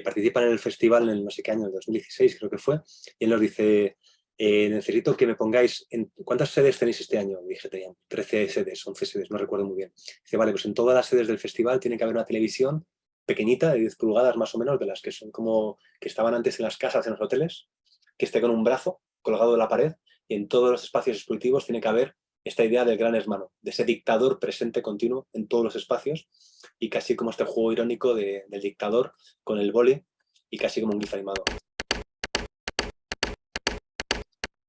participa en el festival en no sé qué año, el 2016 creo que fue, y él nos dice, necesito que me pongáis, ¿cuántas sedes tenéis este año? Y dije, tenían 13 sedes, 11 sedes, no recuerdo muy bien. Dice, vale, pues en todas las sedes del festival tiene que haber una televisión pequeñita, de 10 pulgadas más o menos, de las que son como que estaban antes en las casas, en los hoteles, que esté con un brazo colgado de la pared, y en todos los espacios expositivos tiene que haber esta idea del gran hermano, de ese dictador presente continuo en todos los espacios, y casi como este juego irónico del dictador con el boli, y casi como un GIF animado.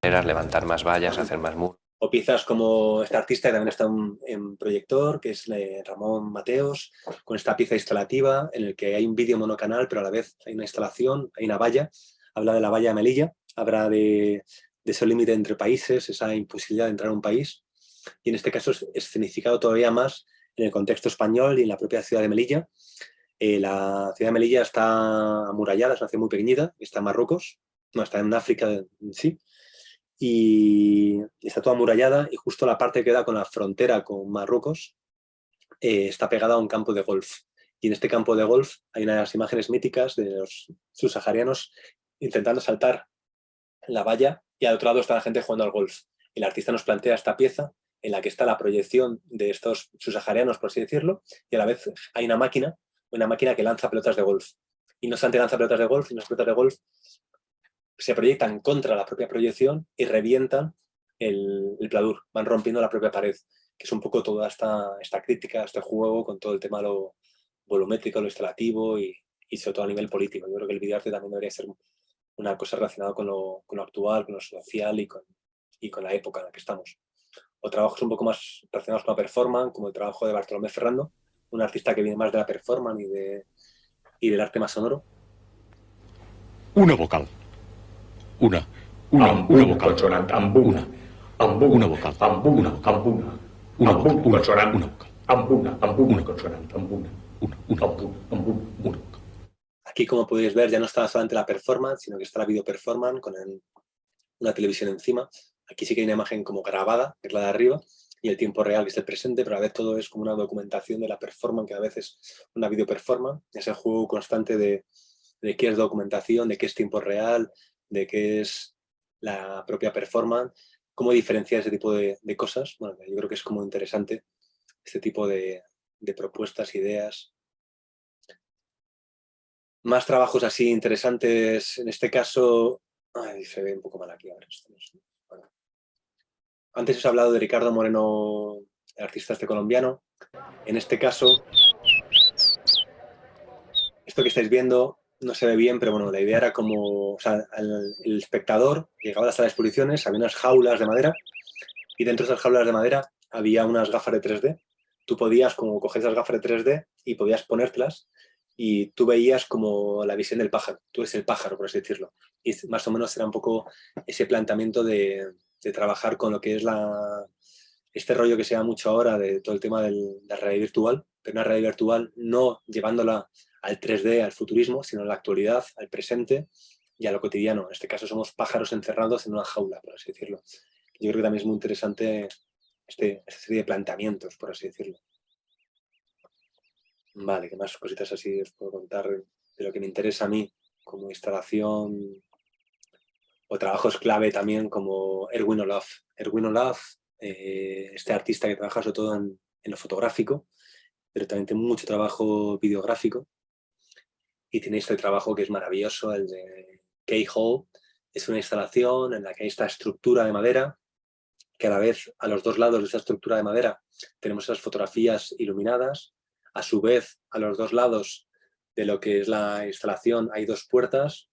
Levantar más vallas, hacer más muros. O piezas como este artista que también está en proyector, que es Ramón Mateos, con esta pieza instalativa en el que hay un vídeo monocanal, pero a la vez hay una instalación, hay una valla, habla de la valla de Melilla, habla de ese límite entre países, esa imposibilidad de entrar a un país, y en este caso es escenificado todavía más en el contexto español y en la propia ciudad de Melilla. La ciudad de Melilla está amurallada, es una ciudad muy pequeñita, está en Marruecos, no, está en África en sí, y está toda amurallada, y justo la parte que da con la frontera con Marruecos está pegada a un campo de golf. Y en este campo de golf hay unas imágenes míticas de los subsaharianos intentando saltar la valla, y al otro lado está la gente jugando al golf. El artista nos plantea esta pieza en la que está la proyección de estos subsaharianos, por así decirlo, y a la vez hay una máquina que lanza pelotas de golf. Y no solamente lanza pelotas de golf, sino las pelotas de golf se proyectan contra la propia proyección y revientan el pladur, van rompiendo la propia pared, que es un poco toda esta crítica, este juego con todo el tema lo volumétrico, lo instalativo y sobre todo a nivel político. Yo creo que el videoarte también debería ser una cosa relacionada con lo actual, con lo social y con la época en la que estamos. O trabajos un poco más relacionados con la performance, como el trabajo de Bartolomé Ferrando, un artista que viene más de la performance y del arte más sonoro. Una vocal. Una vocal. Consonante, ambuna. Una vocal. Ambuna. Una vocal. Consonante. Una vocal. Ambuna. Consonante, ambuna. Una vocal. Una vocal. Aquí, como podéis ver, ya no está solamente la performance, sino que está la video performance con una televisión encima. Aquí sí que hay una imagen como grabada, que es la de arriba, y el tiempo real, que es el presente, pero a la vez todo es como una documentación de la performance, que a veces es una video performance, ese juego constante de qué es documentación, de qué es tiempo real, de qué es la propia performance, cómo diferenciar ese tipo de cosas. Bueno, yo creo que es como interesante este tipo de propuestas, ideas. Más trabajos así interesantes, en este caso... Ay, se ve un poco mal aquí ahora. Bueno. Antes os he hablado de Ricardo Moreno, el artista este colombiano. En este caso, esto que estáis viendo no se ve bien, pero bueno, la idea era como... O sea, el espectador llegaba a la sala de exposiciones, había unas jaulas de madera y dentro de esas jaulas de madera había unas gafas de 3D. Tú podías como coger esas gafas de 3D y podías ponértelas y tú veías como la visión del pájaro. Tú eres el pájaro, por así decirlo. Y más o menos era un poco ese planteamiento de trabajar con lo que es este rollo que se da mucho ahora de todo el tema de la realidad virtual, pero una realidad virtual no llevándola al 3D, al futurismo, sino a la actualidad, al presente y a lo cotidiano. En este caso somos pájaros encerrados en una jaula, por así decirlo. Yo creo que también es muy interesante esta serie de planteamientos, por así decirlo. Vale, ¿qué más cositas así os puedo contar de lo que me interesa a mí como instalación o trabajos clave también como Erwin Olaf? Erwin Olaf, este artista que trabaja sobre todo en lo fotográfico, pero también tiene mucho trabajo videográfico y tiene este trabajo que es maravilloso, el de Keyhole. Es una instalación en la que hay esta estructura de madera que a la vez a los dos lados de esta estructura de madera tenemos esas fotografías iluminadas. A su vez, a los dos lados de lo que es la instalación hay dos puertas,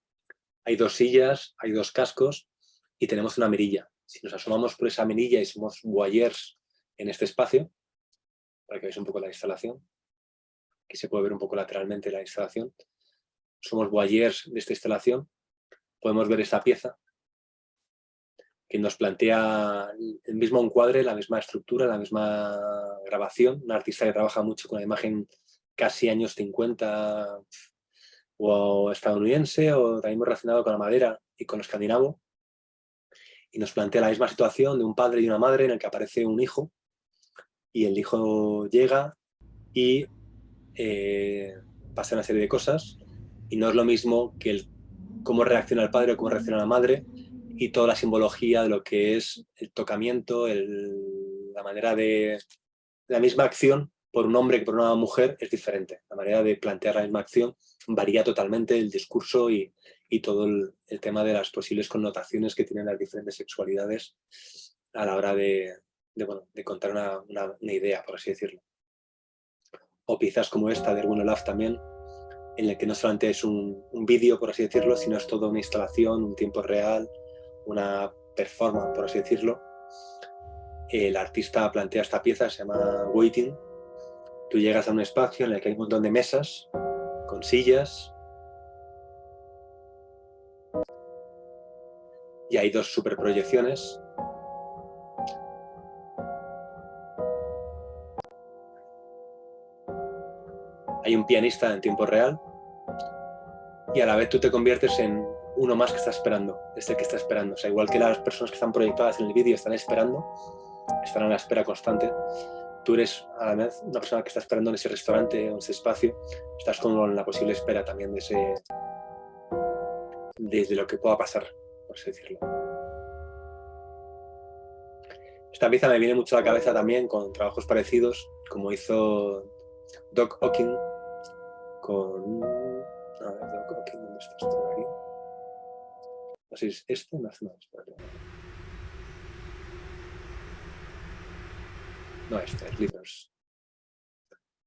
hay dos sillas, hay dos cascos y tenemos una mirilla. Si nos asomamos por esa mirilla y somos voyeurs en este espacio, para que veáis un poco la instalación, que se puede ver un poco lateralmente la instalación, somos voyeurs de esta instalación, podemos ver esta pieza que nos plantea el mismo encuadre, la misma estructura, la misma grabación. Un artista que trabaja mucho con la imagen casi años 50 o estadounidense o también muy relacionado con la madera y con lo escandinavo. Y nos plantea la misma situación de un padre y una madre en el que aparece un hijo y el hijo llega y pasa una serie de cosas y no es lo mismo que cómo reacciona el padre o cómo reacciona la madre y toda la simbología de lo que es el tocamiento, la manera de... La misma acción por un hombre que por una mujer es diferente. La manera de plantear la misma acción varía totalmente el discurso y todo el tema de las posibles connotaciones que tienen las diferentes sexualidades a la hora de contar una idea, por así decirlo. O piezas como esta de Erwin Olaf también, en el que no solamente es un vídeo, por así decirlo, sino es toda una instalación, un tiempo real, una performance, por así decirlo. El artista plantea esta pieza, se llama Waiting. Tú llegas a un espacio en el que hay un montón de mesas con sillas y hay dos superproyecciones. Hay un pianista en tiempo real y a la vez tú te conviertes en uno más que está esperando, es el que está esperando. O sea, igual que las personas que están proyectadas en el vídeo están esperando, están a la espera constante, tú eres a la vez una persona que está esperando en ese restaurante o en ese espacio, estás como en la posible espera también de lo que pueda pasar, por así decirlo. Esta pieza me viene mucho a la cabeza también con trabajos parecidos, como hizo Doc Ocken con... A ver, Doc Ocken, ¿dónde está esto aquí? No sé si es este, no, espérate. No, este, es Livers.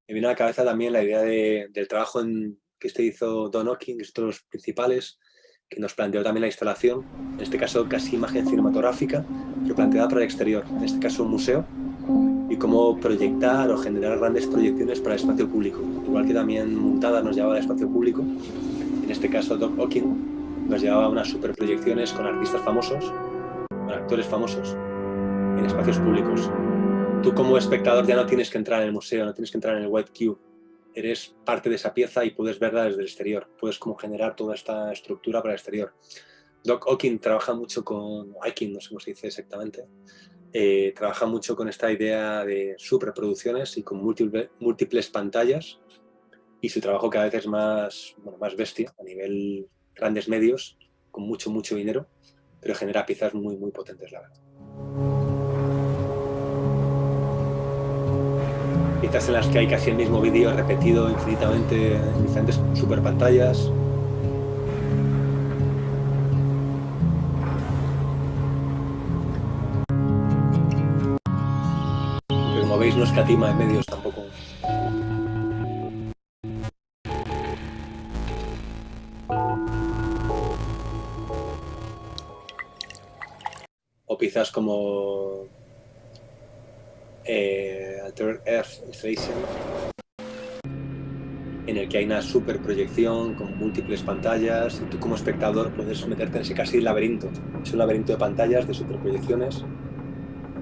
Me viene a la cabeza también la idea del trabajo que hizo Don Ocken, que es uno de los principales, que nos planteó también la instalación, en este caso casi imagen cinematográfica, pero planteada para el exterior, en este caso un museo, y cómo proyectar o generar grandes proyecciones para el espacio público. Igual que también Muntada nos llevaba al espacio público, en este caso Doc Ocken nos llevaba a unas superproyecciones con artistas famosos, con actores famosos, en espacios públicos. Tú como espectador ya no tienes que entrar en el museo, no tienes que entrar en el White Cube, eres parte de esa pieza y puedes verla desde el exterior, puedes como generar toda esta estructura para el exterior. Doc Ocken trabaja mucho con, Ocken, no sé cómo se dice exactamente, trabaja mucho con esta idea de superproducciones y con múltiples pantallas, y su trabajo cada vez es más bestia a nivel grandes medios, con mucho dinero, pero genera piezas muy potentes, la verdad. piezas en las que hay casi el mismo vídeo repetido infinitamente en diferentes superpantallas. Que como veis no escatima en medios tampoco. O piezas como Altered Earth Installation, en el que hay una super proyección con múltiples pantallas y tú como espectador puedes meterte en ese casi laberinto. Es un laberinto de pantallas, de superproyecciones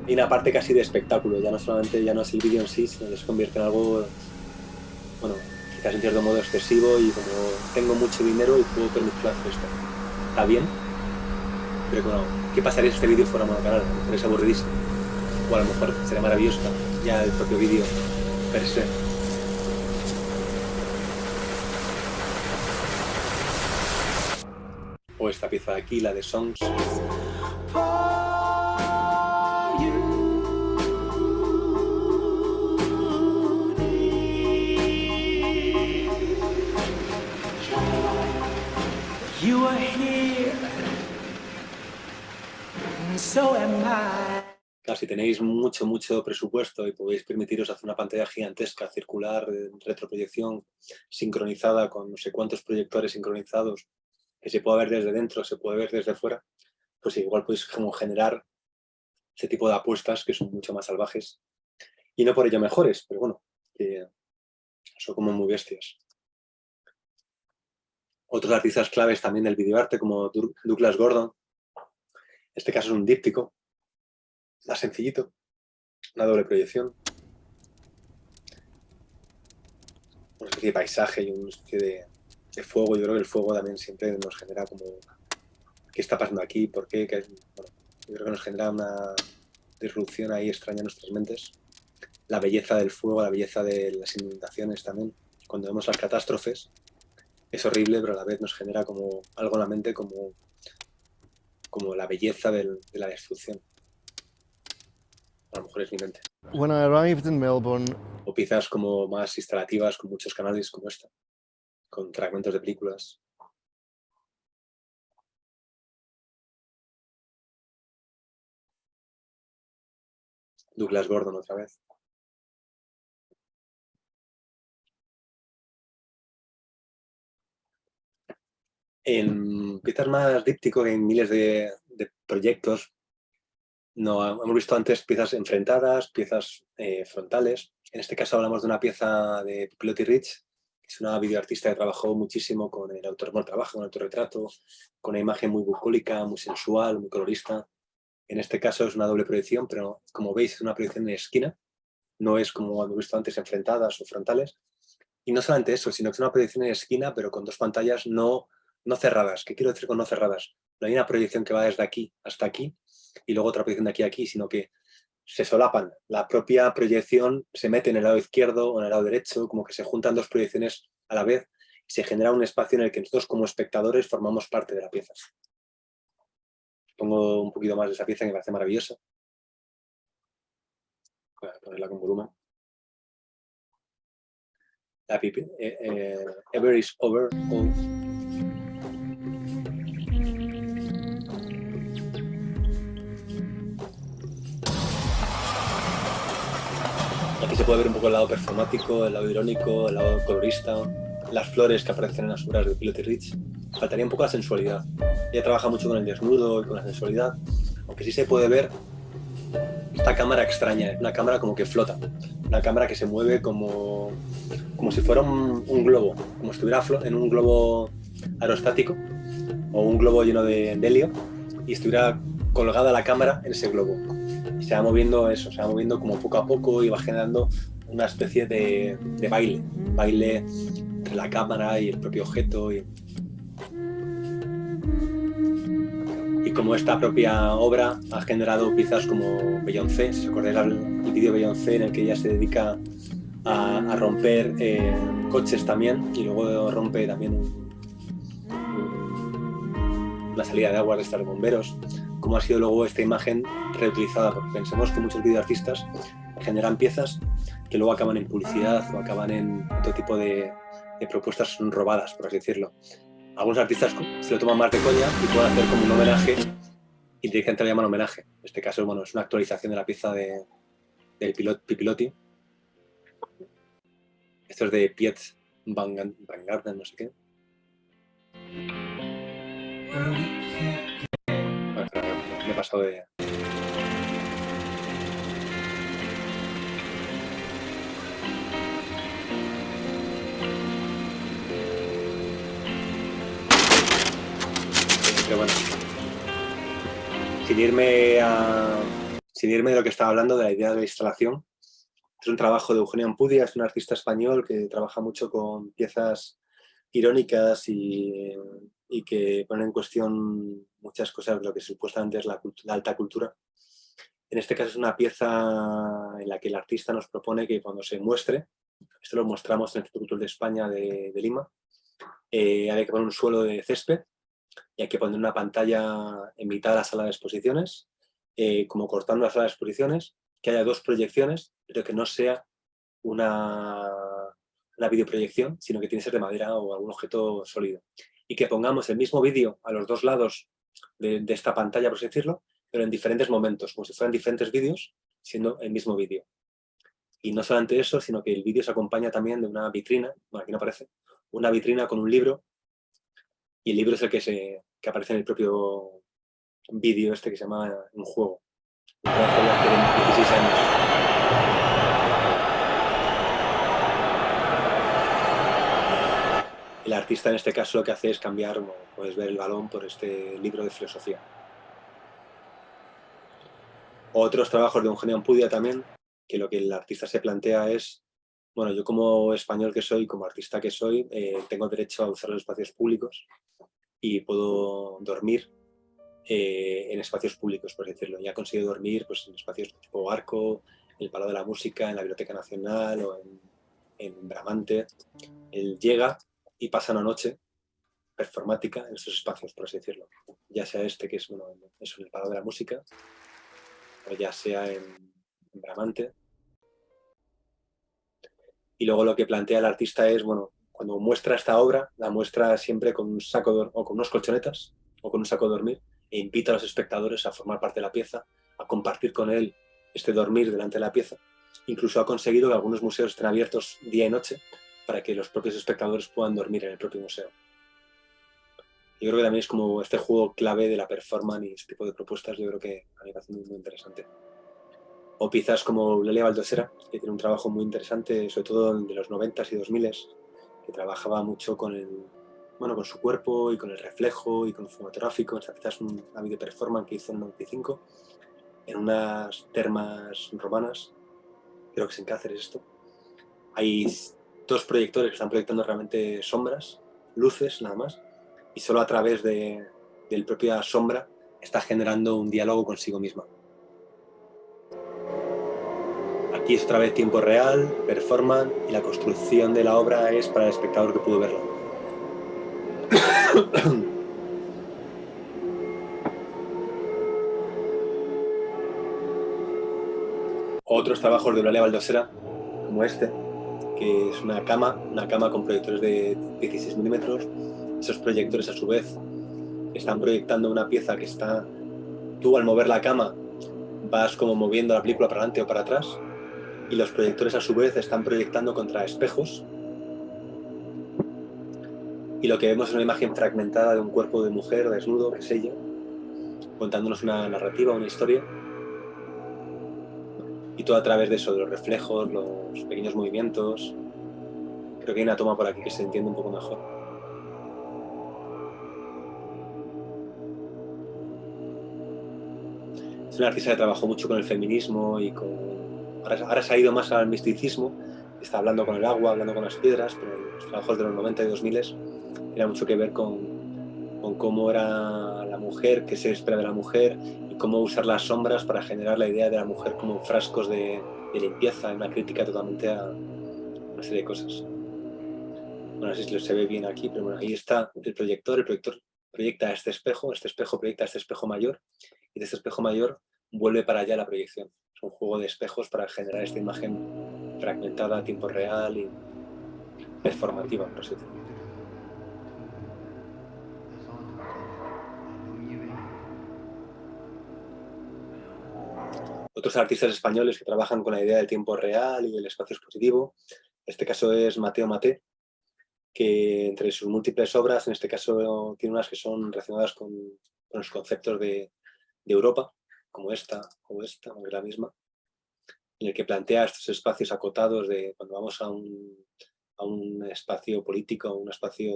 y una parte casi de espectáculo. Ya no solamente ya no es el vídeo en sí, sino que se convierte en algo, bueno, quizás en cierto modo excesivo, y como tengo mucho dinero y puedo permitirme hacer esto. Está bien, pero bueno, ¿qué pasaría si este vídeo fuera monocanal? A lo mejor es aburridísimo. O a lo mejor sería maravilloso ya el propio vídeo per se. O esta pieza de aquí, la de Songs. You are here, and so am I. Claro, si tenéis mucho presupuesto y podéis permitiros hacer una pantalla gigantesca, circular, retroproyección, sincronizada con no sé cuántos proyectores sincronizados, que se pueda ver desde dentro, se puede ver desde fuera, pues igual podéis como generar ese tipo de apuestas que son mucho más salvajes y no por ello mejores, pero bueno, que son como muy bestias. Otros artistas claves también del videoarte, como Douglas Gordon. Este caso es un díptico, más sencillito, una doble proyección, una especie de paisaje y una especie de fuego. Yo creo que el fuego también siempre nos genera como ¿qué está pasando aquí? ¿Por qué? Bueno, yo creo que nos genera una disrupción ahí extraña en nuestras mentes. La belleza del fuego, la belleza de las inundaciones también. Cuando vemos las catástrofes es horrible, pero a la vez nos genera como algo en la mente, como la belleza de la destrucción. A lo mejor es mi mente. When I arrived in Melbourne, O piezas como más instalativas, con muchos canales como esta, con fragmentos de películas. Douglas Gordon otra vez. En piezas más díptico, en miles de proyectos, no, hemos visto antes piezas enfrentadas, piezas frontales. En este caso hablamos de una pieza de Piloty Rich, que es una videoartista que trabajó muchísimo con el autor, bueno, trabaja con el autorretrato, con una imagen muy bucólica, muy sensual, muy colorista. En este caso es una doble proyección, pero como veis es una proyección en esquina, no es como hemos visto antes enfrentadas o frontales. Y no solamente eso, sino que es una proyección en esquina, pero con dos pantallas no cerradas. ¿Qué quiero decir con no cerradas? No hay una proyección que va desde aquí hasta aquí y luego otra proyección de aquí a aquí, sino que se solapan. La propia proyección se mete en el lado izquierdo o en el lado derecho, como que se juntan dos proyecciones a la vez y se genera un espacio en el que nosotros como espectadores formamos parte de la pieza. Pongo un poquito más de esa pieza que me parece maravillosa. Voy a ponerla con volumen. La pipi, Ever is over all. Aquí se puede ver un poco el lado performático, el lado irónico, el lado colorista, las flores que aparecen en las obras de Piloty Rich. Faltaría un poco la sensualidad. Ella trabaja mucho con el desnudo y con la sensualidad, aunque sí se puede ver esta cámara extraña, una cámara como que flota, una cámara que se mueve como si fuera un globo, como si estuviera en un globo aerostático o un globo lleno de helio y estuviera colgada la cámara en ese globo. Y se va moviendo eso, se va moviendo como poco a poco y va generando una especie de baile entre la cámara y el propio objeto. Y como esta propia obra ha generado piezas como Beyoncé, si os acordáis el vídeo de Beyoncé en el que ella se dedica a romper coches también y luego rompe también una salida de agua de estos bomberos. Cómo ha sido luego esta imagen reutilizada, porque pensemos que muchos videoartistas generan piezas que luego acaban en publicidad o acaban en todo tipo de propuestas robadas, por así decirlo. Algunos artistas se lo toman más de coña y pueden hacer como un homenaje, y directamente lo llaman homenaje. En este caso, bueno, es una actualización de la pieza del Pipilotti. Esto es de Piet Van Garden, no sé qué. Bueno, me he pasado de... Pero bueno, sin irme de lo que estaba hablando, de la idea de la instalación, es un trabajo de Eugenio Ampudia, es un artista español que trabaja mucho con piezas irónicas y que pone en cuestión muchas cosas de lo que supuestamente es la alta cultura. En este caso es una pieza en la que el artista nos propone que cuando se muestre, esto lo mostramos en el Instituto Cultural de España de Lima, hay que poner un suelo de césped y hay que poner una pantalla en mitad de la sala de exposiciones, como cortando la sala de exposiciones, que haya dos proyecciones, pero que no sea una videoproyección, sino que tiene que ser de madera o algún objeto sólido. Y que pongamos el mismo vídeo a los dos lados de esta pantalla, por así decirlo, pero en diferentes momentos, como si fueran diferentes vídeos, siendo el mismo vídeo. Y no solamente eso, sino que el vídeo se acompaña también de una vitrina, bueno, aquí no aparece, una vitrina con un libro, y el libro es el que aparece en el propio vídeo este que se llama Un juego. Un trabajo de hace 16 años. El artista en este caso lo que hace es cambiar, como puedes ver, el balón por este libro de filosofía. Otros trabajos de Eugenio Ampudia también, que lo que el artista se plantea es, bueno, yo como español que soy, como artista que soy, tengo derecho a usar los espacios públicos y puedo dormir en espacios públicos, por decirlo. Ya he conseguido dormir pues, en espacios tipo Arco, el Palau de la Música, en la Biblioteca Nacional o en Bramante. Él llega y pasa una noche performática en estos espacios, por así decirlo. Ya sea este, que es bueno, eso, en el Palau de la Música, o ya sea en Bramante. Y luego lo que plantea el artista es, bueno, cuando muestra esta obra, la muestra siempre con un saco o con unos colchonetas o con un saco de dormir, e invita a los espectadores a formar parte de la pieza, a compartir con él este dormir delante de la pieza. Incluso ha conseguido que algunos museos estén abiertos día y noche para que los propios espectadores puedan dormir en el propio museo. Yo creo que también es como este juego clave de la performance y este tipo de propuestas, yo creo que a mí me parece muy interesante. O piezas como Lelia Valdosera, que tiene un trabajo muy interesante, sobre todo de los 90s y 2000s, que trabajaba mucho con su cuerpo y con el reflejo y con el fotográfico. Esta quizás una video performance que hizo en el 95 en unas termas romanas, creo que es en Cáceres esto. Hay dos proyectores que están proyectando realmente sombras, luces nada más, y solo a través de la propia sombra está generando un diálogo consigo misma. Aquí es otra vez tiempo real, performance, y la construcción de la obra es para el espectador que pudo verla. Otros trabajos de Eulalia Valdosera, como este, que es una cama con proyectores de 16 milímetros. Esos proyectores, a su vez, están proyectando una pieza que está... Tú, al mover la cama, vas como moviendo la película para adelante o para atrás, y los proyectores, a su vez, están proyectando contra espejos. Y lo que vemos es una imagen fragmentada de un cuerpo de mujer desnudo, que es ella, contándonos una narrativa, una historia. Y todo a través de eso, de los reflejos, los pequeños movimientos. Creo que hay una toma por aquí que se entiende un poco mejor. Es una artista que trabajó mucho con el feminismo y con... Ahora se ha ido más al misticismo, está hablando con el agua, hablando con las piedras, pero los trabajos de los 90 y 2000 era mucho que ver con cómo era la mujer, qué se espera de la mujer y cómo usar las sombras para generar la idea de la mujer como frascos de limpieza, una crítica totalmente a una serie de cosas. Bueno, no sé si se ve bien aquí, pero bueno, ahí está el proyector proyecta a este espejo proyecta a este espejo mayor, y de este espejo mayor vuelve para allá la proyección. Es un juego de espejos para generar esta imagen fragmentada a tiempo real y performativa, por así decirlo. Otros artistas españoles que trabajan con la idea del tiempo real y del espacio expositivo. En este caso es Mateo Maté, que entre sus múltiples obras, en este caso tiene unas que son relacionadas con los conceptos de Europa, como esta o esta, o es la misma, en el que plantea estos espacios acotados de cuando vamos a un espacio político, un espacio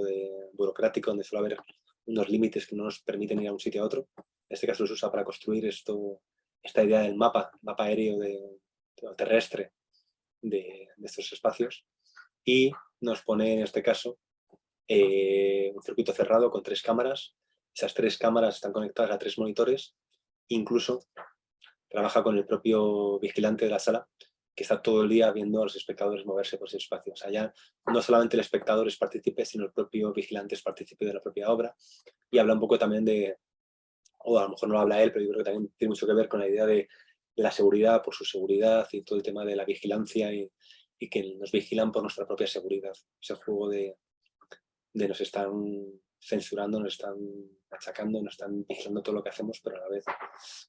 burocrático, donde suele haber unos límites que no nos permiten ir a un sitio a otro. En este caso se usa para construir esta idea del mapa aéreo terrestre de estos espacios, y nos pone en este caso un circuito cerrado con 3 cámaras. Esas 3 cámaras están conectadas a 3 monitores. Incluso trabaja con el propio vigilante de la sala, que está todo el día viendo a los espectadores moverse por ese espacio. O sea, ya no solamente el espectador es partícipe, sino el propio vigilante es partícipe de la propia obra. Y habla un poco también o a lo mejor no lo habla él, pero yo creo que también tiene mucho que ver con la idea de la seguridad por su seguridad y todo el tema de la vigilancia y que nos vigilan por nuestra propia seguridad. Ese juego de nos están censurando, nos están achacando, nos están vigilando todo lo que hacemos, pero a la vez,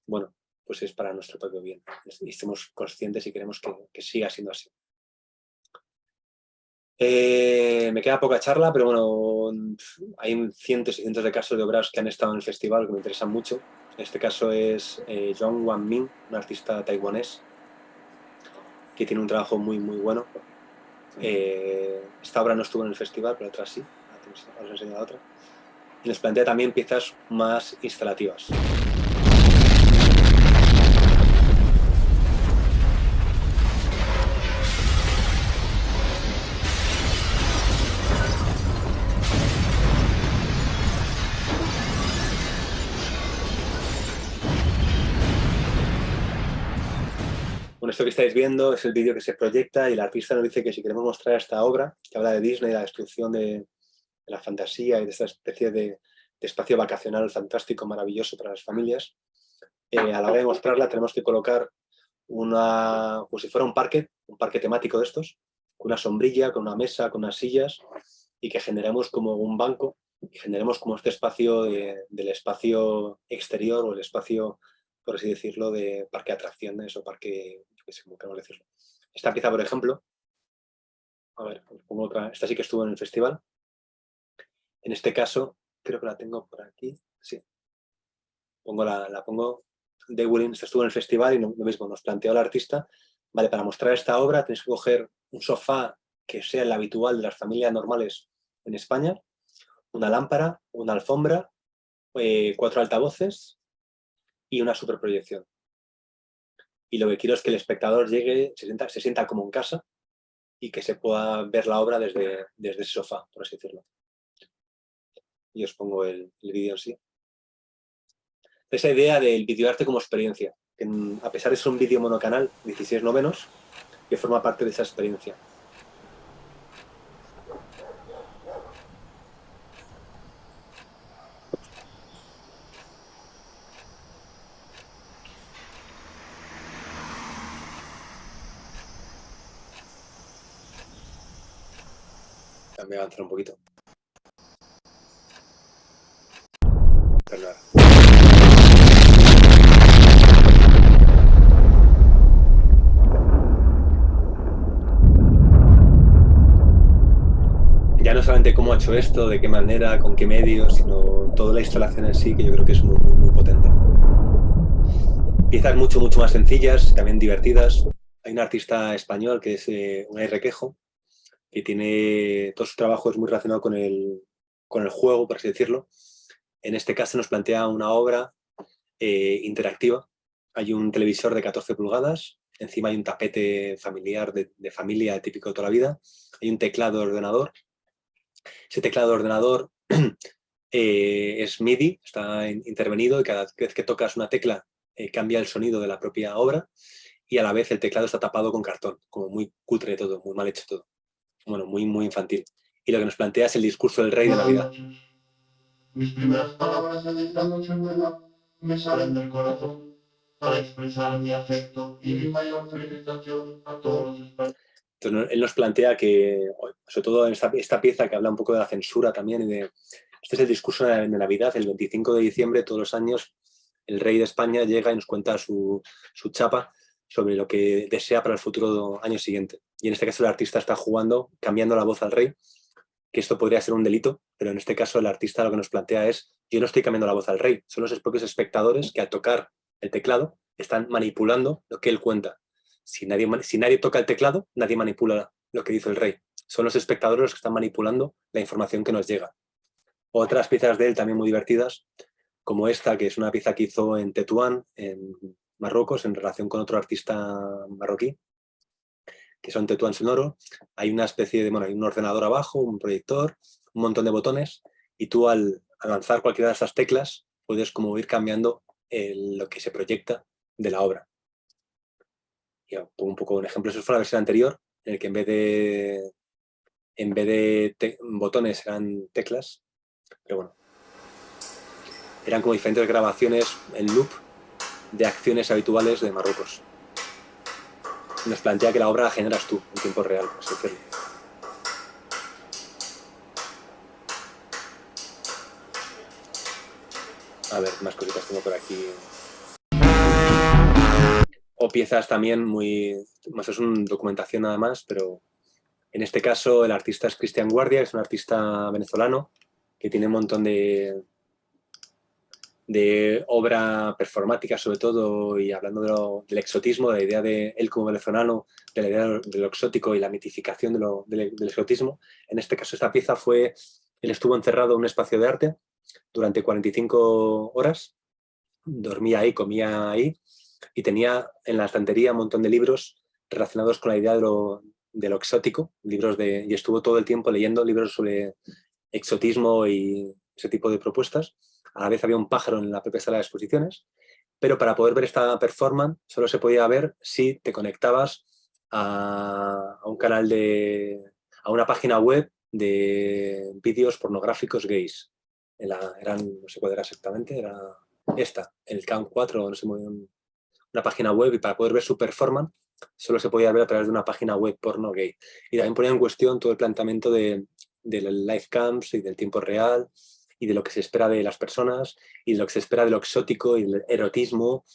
bueno, pues es para nuestro propio bien. Y estemos conscientes y queremos que siga siendo así. Me queda poca charla, pero bueno, hay cientos y cientos de casos de obras que han estado en el festival que me interesan mucho. En este caso es Zhong Wanmin, un artista taiwanés que tiene un trabajo muy, muy bueno. Esta obra no estuvo en el festival, pero otra sí. Os he enseñado otra. Y nos plantea también piezas más instalativas. Bueno, esto que estáis viendo es el vídeo que se proyecta y el artista nos dice que si queremos mostrar esta obra, que habla de Disney, la destrucción de la fantasía y de esta especie de espacio vacacional fantástico, maravilloso para las familias, a la hora de mostrarla tenemos que colocar como si fuera un parque temático de estos, con una sombrilla, con una mesa, con unas sillas, y que generemos como un banco, y generemos como este espacio del espacio exterior o el espacio, por así decirlo, de parque de atracciones o parque, no sé cómo queremos decirlo. Esta pieza, por ejemplo, a ver, os pongo otra, esta sí que estuvo en el festival. En este caso, creo que la tengo por aquí, sí. La pongo de Willin, esta estuvo en el festival y lo mismo, nos planteó el artista, vale, para mostrar esta obra tenéis que coger un sofá que sea el habitual de las familias normales en España, una lámpara, una alfombra, 4 altavoces y una superproyección. Y lo que quiero es que el espectador llegue, se sienta como en casa y que se pueda ver la obra desde ese sofá, por así decirlo. Y os pongo el vídeo en sí. Esa idea del videoarte como experiencia, que a pesar de ser un vídeo monocanal, 16:9, que forma parte de esa experiencia. Me voy a avanzar un poquito. Pero nada. Ya no solamente cómo ha hecho esto, de qué manera, con qué medios, sino toda la instalación en sí, que yo creo que es muy, muy, muy potente. Piezas mucho, mucho más sencillas, también divertidas. Hay un artista español que es Unai Requejo, que tiene todo su trabajo es muy relacionado con el juego, por así decirlo. En este caso nos plantea una obra interactiva. Hay un televisor de 14 pulgadas, encima hay un tapete familiar de familia típico de toda la vida, hay un teclado de ordenador. Ese teclado de ordenador es MIDI, está intervenido y cada vez que tocas una tecla cambia el sonido de la propia obra y a la vez el teclado está tapado con cartón, como muy cutre todo, muy mal hecho todo. Bueno, muy, muy infantil. Y lo que nos plantea es el discurso del rey de la vida. Mis primeras palabras en esta noche nueva me salen del corazón para expresar mi afecto Entonces, él nos plantea que, sobre todo en esta pieza que habla un poco de la censura también, este es el discurso de Navidad, el 25 de diciembre, todos los años, el rey de España llega y nos cuenta su chapa sobre lo que desea para el futuro año siguiente. Y en este caso el artista está jugando, cambiando la voz al rey, que esto podría ser un delito, pero en este caso el artista lo que nos plantea es: yo no estoy cambiando la voz al rey, son los propios espectadores que al tocar el teclado están manipulando lo que él cuenta. Si nadie toca el teclado, nadie manipula lo que dice el rey. Son los espectadores los que están manipulando la información que nos llega. Otras piezas de él también muy divertidas, como esta, que es una pieza que hizo en Tetuán, en Marruecos, en relación con otro artista marroquí, que son Tetuán sonoro. Hay una especie de, hay un ordenador abajo, un proyector, un montón de botones, y tú al lanzar cualquiera de esas teclas puedes como ir cambiando lo que se proyecta de la obra. Y pongo un poco un ejemplo. Eso fue la versión anterior, en el que en vez de botones eran teclas, pero bueno, eran como diferentes grabaciones en loop de acciones habituales de Marruecos. Nos plantea que la obra la generas tú en tiempo real, por así decirlo. A ver, más cositas tengo por aquí. O piezas también más es una documentación nada más, pero en este caso el artista es Cristian Guardia, que es un artista venezolano que tiene un montón de obra performática sobre todo, y hablando del exotismo, de la idea de él como venezolano, de la idea de lo exótico y la mitificación del exotismo. En este caso esta pieza él estuvo encerrado en un espacio de arte durante 45 horas, dormía ahí, comía ahí, y tenía en la estantería un montón de libros relacionados con la idea de lo exótico, y estuvo todo el tiempo leyendo libros sobre exotismo y ese tipo de propuestas. A la vez había un pájaro en la propia sala de exposiciones, pero para poder ver esta performance solo se podía ver si te conectabas a un canal a una página web de vídeos pornográficos gays. No sé cuál era exactamente, era esta, el CAM 4, no sé muy bien, una página web, y para poder ver su performance solo se podía ver a través de una página web porno gay. Y también ponía en cuestión todo el planteamiento de live cams y del tiempo real, y de lo que se espera de las personas, y de lo que se espera de lo exótico y del erotismo.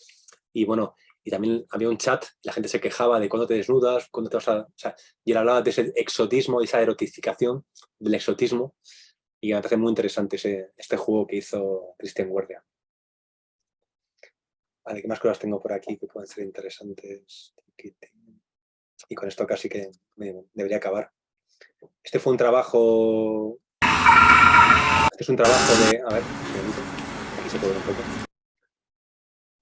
Y bueno, y también había un chat, la gente se quejaba de cuándo te desnudas, cuándo te vas a... O sea, y él hablaba de ese exotismo, de esa erotificación del exotismo, y me parece muy interesante este juego que hizo Cristian Guardia. Vale, ¿qué más cosas tengo por aquí que pueden ser interesantes? Y con esto casi que debería acabar. Este fue un trabajo... Este es un trabajo de... A ver, aquí se puede ver un poco.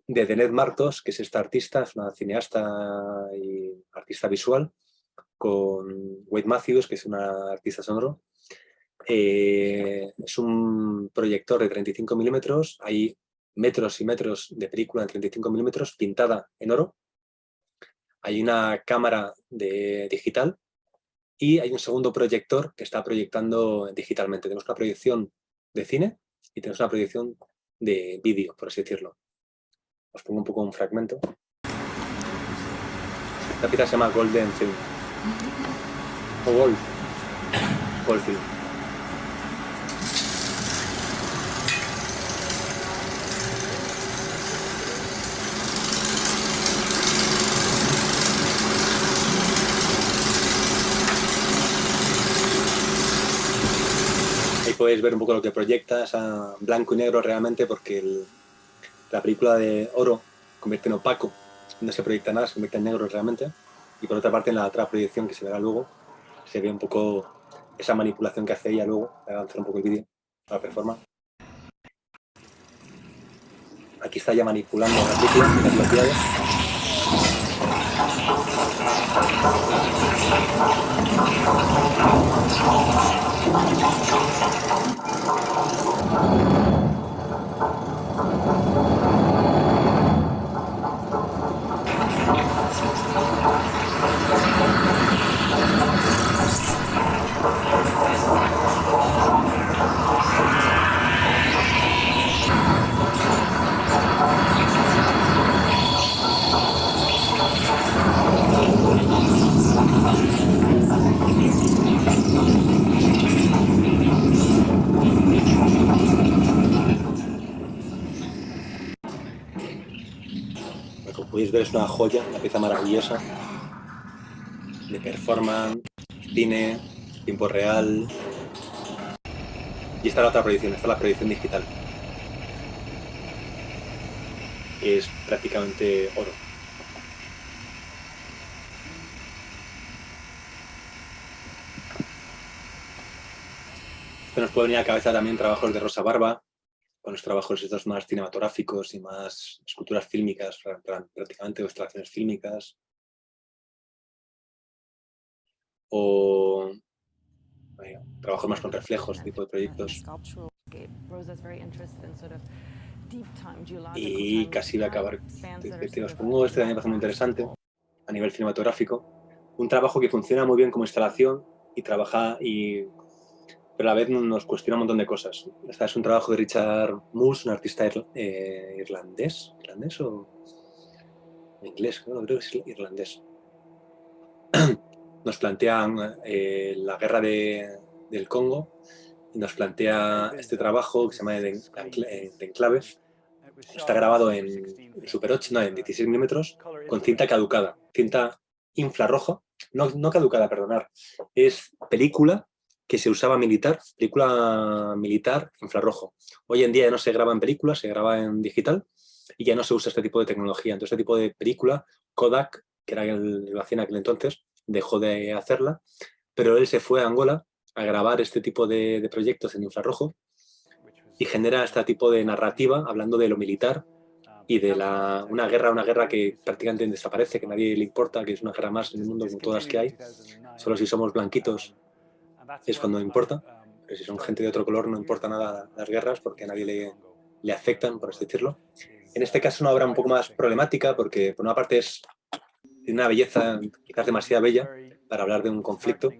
De Denet Martos, que es esta artista, es una cineasta y artista visual, con Wade Matthews, que es una artista sonoro. Es un proyector de 35 milímetros, hay metros y metros de película de 35 milímetros pintada en oro. Hay una cámara digital y hay un segundo proyector que está proyectando digitalmente. Tenemos una proyección de cine y tenemos una proyección de vídeo, por así decirlo. Os pongo un poco un fragmento. Esta pieza se llama Golden Film. O Gold Film. Podéis ver un poco lo que proyecta, es a blanco y negro realmente, porque la película de oro convierte en opaco, no se proyecta nada, se convierte en negro realmente. Y por otra parte, en la otra proyección que se verá luego, se ve un poco esa manipulación que hace ella luego. Voy a avanzar un poco el vídeo para la performance. Aquí está ya manipulando las películas, las velocidades. ver, es una joya, una pieza maravillosa de performance, cine, tiempo real. Y esta es la otra proyección, esta es la proyección digital, que es prácticamente oro. Esto nos puede venir a la cabeza también trabajos de Rosa Barba, con los trabajos estos más cinematográficos y más esculturas fílmicas, prácticamente, o instalaciones fílmicas. O trabajos más con reflejos, tipo de proyectos. Y casi voy a acabar. Os pongo este también me parece muy interesante, a nivel cinematográfico. Un trabajo que funciona muy bien como instalación y trabaja, pero a la vez nos cuestiona un montón de cosas. Este es un trabajo de Richard Moose, un artista irlandés. ¿Irlandés o inglés? No, creo que es irlandés. Nos plantean la guerra del Congo y nos plantea este trabajo que se llama The Enclave. Está grabado en Super 8, no, en 16 milímetros, con cinta caducada, cinta infrarroja, no caducada, perdonar, es película que se usaba película militar infrarrojo. Hoy en día ya no se graba en película, se graba en digital y ya no se usa este tipo de tecnología. Entonces, este tipo de película, Kodak, que era lo hacía en aquel entonces, dejó de hacerla, pero él se fue a Angola a grabar este tipo de proyectos en infrarrojo y genera este tipo de narrativa hablando de lo militar y de una guerra que prácticamente desaparece, que a nadie le importa, que es una guerra más en el mundo como todas las que hay. Solo si somos blanquitos es cuando importa, pero si son gente de otro color no importa nada las guerras porque a nadie le afectan, por así decirlo. En este caso una obra un poco más problemática porque por una parte tiene una belleza quizás demasiado bella para hablar de un conflicto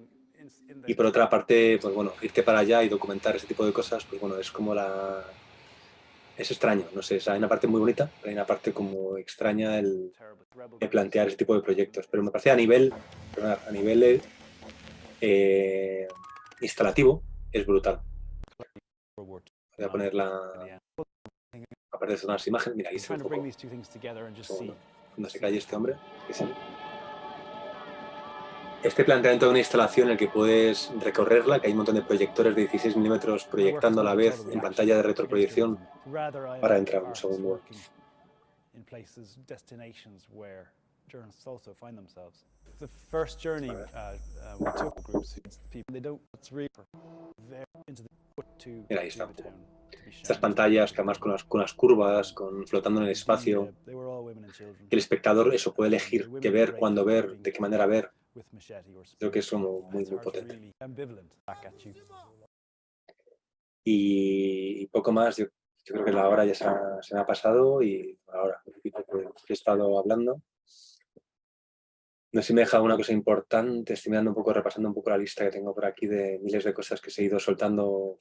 y por otra parte, pues bueno, irte para allá y documentar ese tipo de cosas, pues bueno, es como es extraño, no sé, hay una parte muy bonita, pero hay una parte como extraña el plantear ese tipo de proyectos, pero me parece a nivel instalativo es brutal. Voy a poner aparte de unas imágenes, mira, ahí se ve un poco, cuando se calle este hombre, que sale. Este planteamiento de una instalación en el que puedes recorrerla, que hay un montón de proyectores de 16 milímetros proyectando a la vez en pantalla de retroproyección. Para entrar un segundo. Mira, ahí está. Estas pantallas que además con las curvas, flotando en el espacio, que el espectador eso puede elegir qué ver, cuándo ver, de qué manera ver. Creo que es como muy potente. Y poco más, yo creo que la hora ya se me ha pasado y ahora he estado hablando. No sé si me deja una cosa importante, estoy mirando un poco, repasando un poco la lista que tengo por aquí de miles de cosas que he ido soltando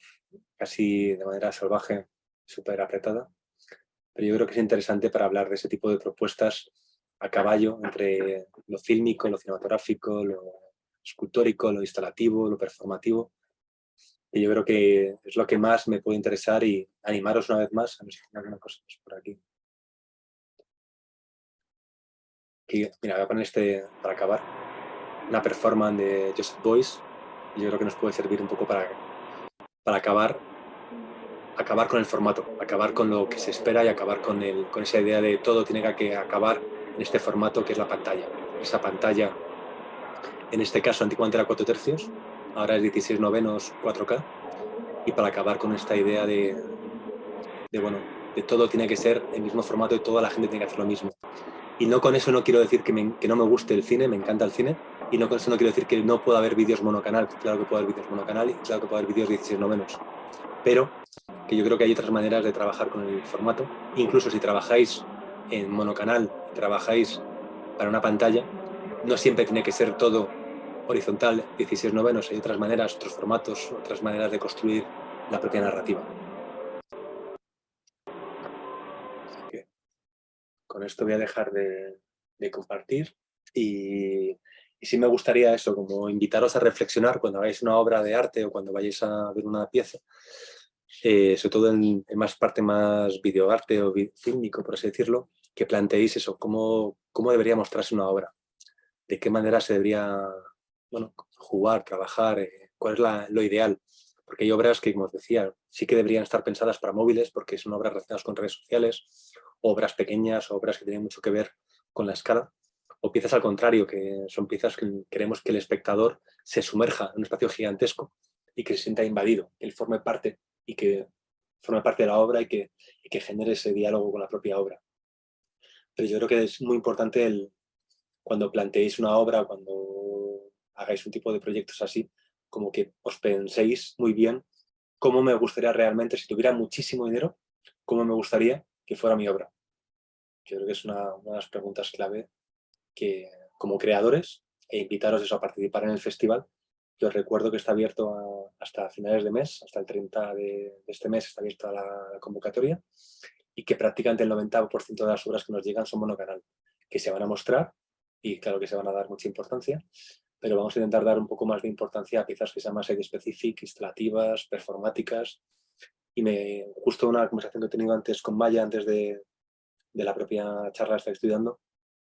casi de manera salvaje, súper apretada. Pero yo creo que es interesante para hablar de ese tipo de propuestas a caballo entre lo fílmico, lo cinematográfico, lo escultórico, lo instalativo, lo performativo. Y yo creo que es lo que más me puede interesar y animaros una vez más a ver si hay alguna cosa por aquí. Aquí, mira, voy a poner para acabar, una performance de Joseph Beuys. Yo creo que nos puede servir un poco para acabar con el formato, acabar con lo que se espera y acabar con esa idea de todo tiene que acabar en este formato que es la pantalla. Esa pantalla, en este caso antiguamente era 4 tercios, ahora es 16/9 4K, y para acabar con esta idea de todo tiene que ser el mismo formato y toda la gente tiene que hacer lo mismo. Y no con eso no quiero decir que no me guste el cine, me encanta el cine, y no con eso no quiero decir que no pueda haber vídeos monocanal, claro que puede haber vídeos monocanal y claro que puede haber vídeos 16/9, pero que yo creo que hay otras maneras de trabajar con el formato. Incluso si trabajáis en monocanal, trabajáis para una pantalla, no siempre tiene que ser todo horizontal, 16/9, hay otras maneras, otros formatos, otras maneras de construir la propia narrativa. Así que con esto voy a dejar de compartir y sí me gustaría eso, como invitaros a reflexionar cuando hagáis una obra de arte o cuando vayáis a ver una pieza, sobre todo en parte más videoarte o fílmico, por así decirlo, que planteéis eso, cómo cómo debería mostrarse una obra, de qué manera se debería, bueno, jugar, trabajar, cuál es lo ideal. Porque hay obras que, como os decía, sí que deberían estar pensadas para móviles porque son obras relacionadas con redes sociales, obras pequeñas, obras que tienen mucho que ver con la escala, o piezas al contrario, que son piezas que queremos que el espectador se sumerja en un espacio gigantesco y que se sienta invadido, que él forme parte y que forme parte de la obra y que genere ese diálogo con la propia obra. Pero yo creo que es muy importante cuando planteéis una obra o cuando hagáis un tipo de proyectos así, como que os penséis muy bien cómo me gustaría realmente, si tuviera muchísimo dinero, cómo me gustaría que fuera mi obra. Yo creo que es una de las preguntas clave que, como creadores, e invitaros eso, a participar en el festival, que os recuerdo que está abierto hasta finales de mes, hasta el 30 de este mes está abierta la convocatoria, y que prácticamente el 90% de las obras que nos llegan son monocanal, que se van a mostrar y claro que se van a dar mucha importancia, pero vamos a intentar dar un poco más de importancia a piezas que sean más site-specific, instalativas, performáticas. Y justo una conversación que he tenido antes con Maya, antes de la propia charla que estoy estudiando,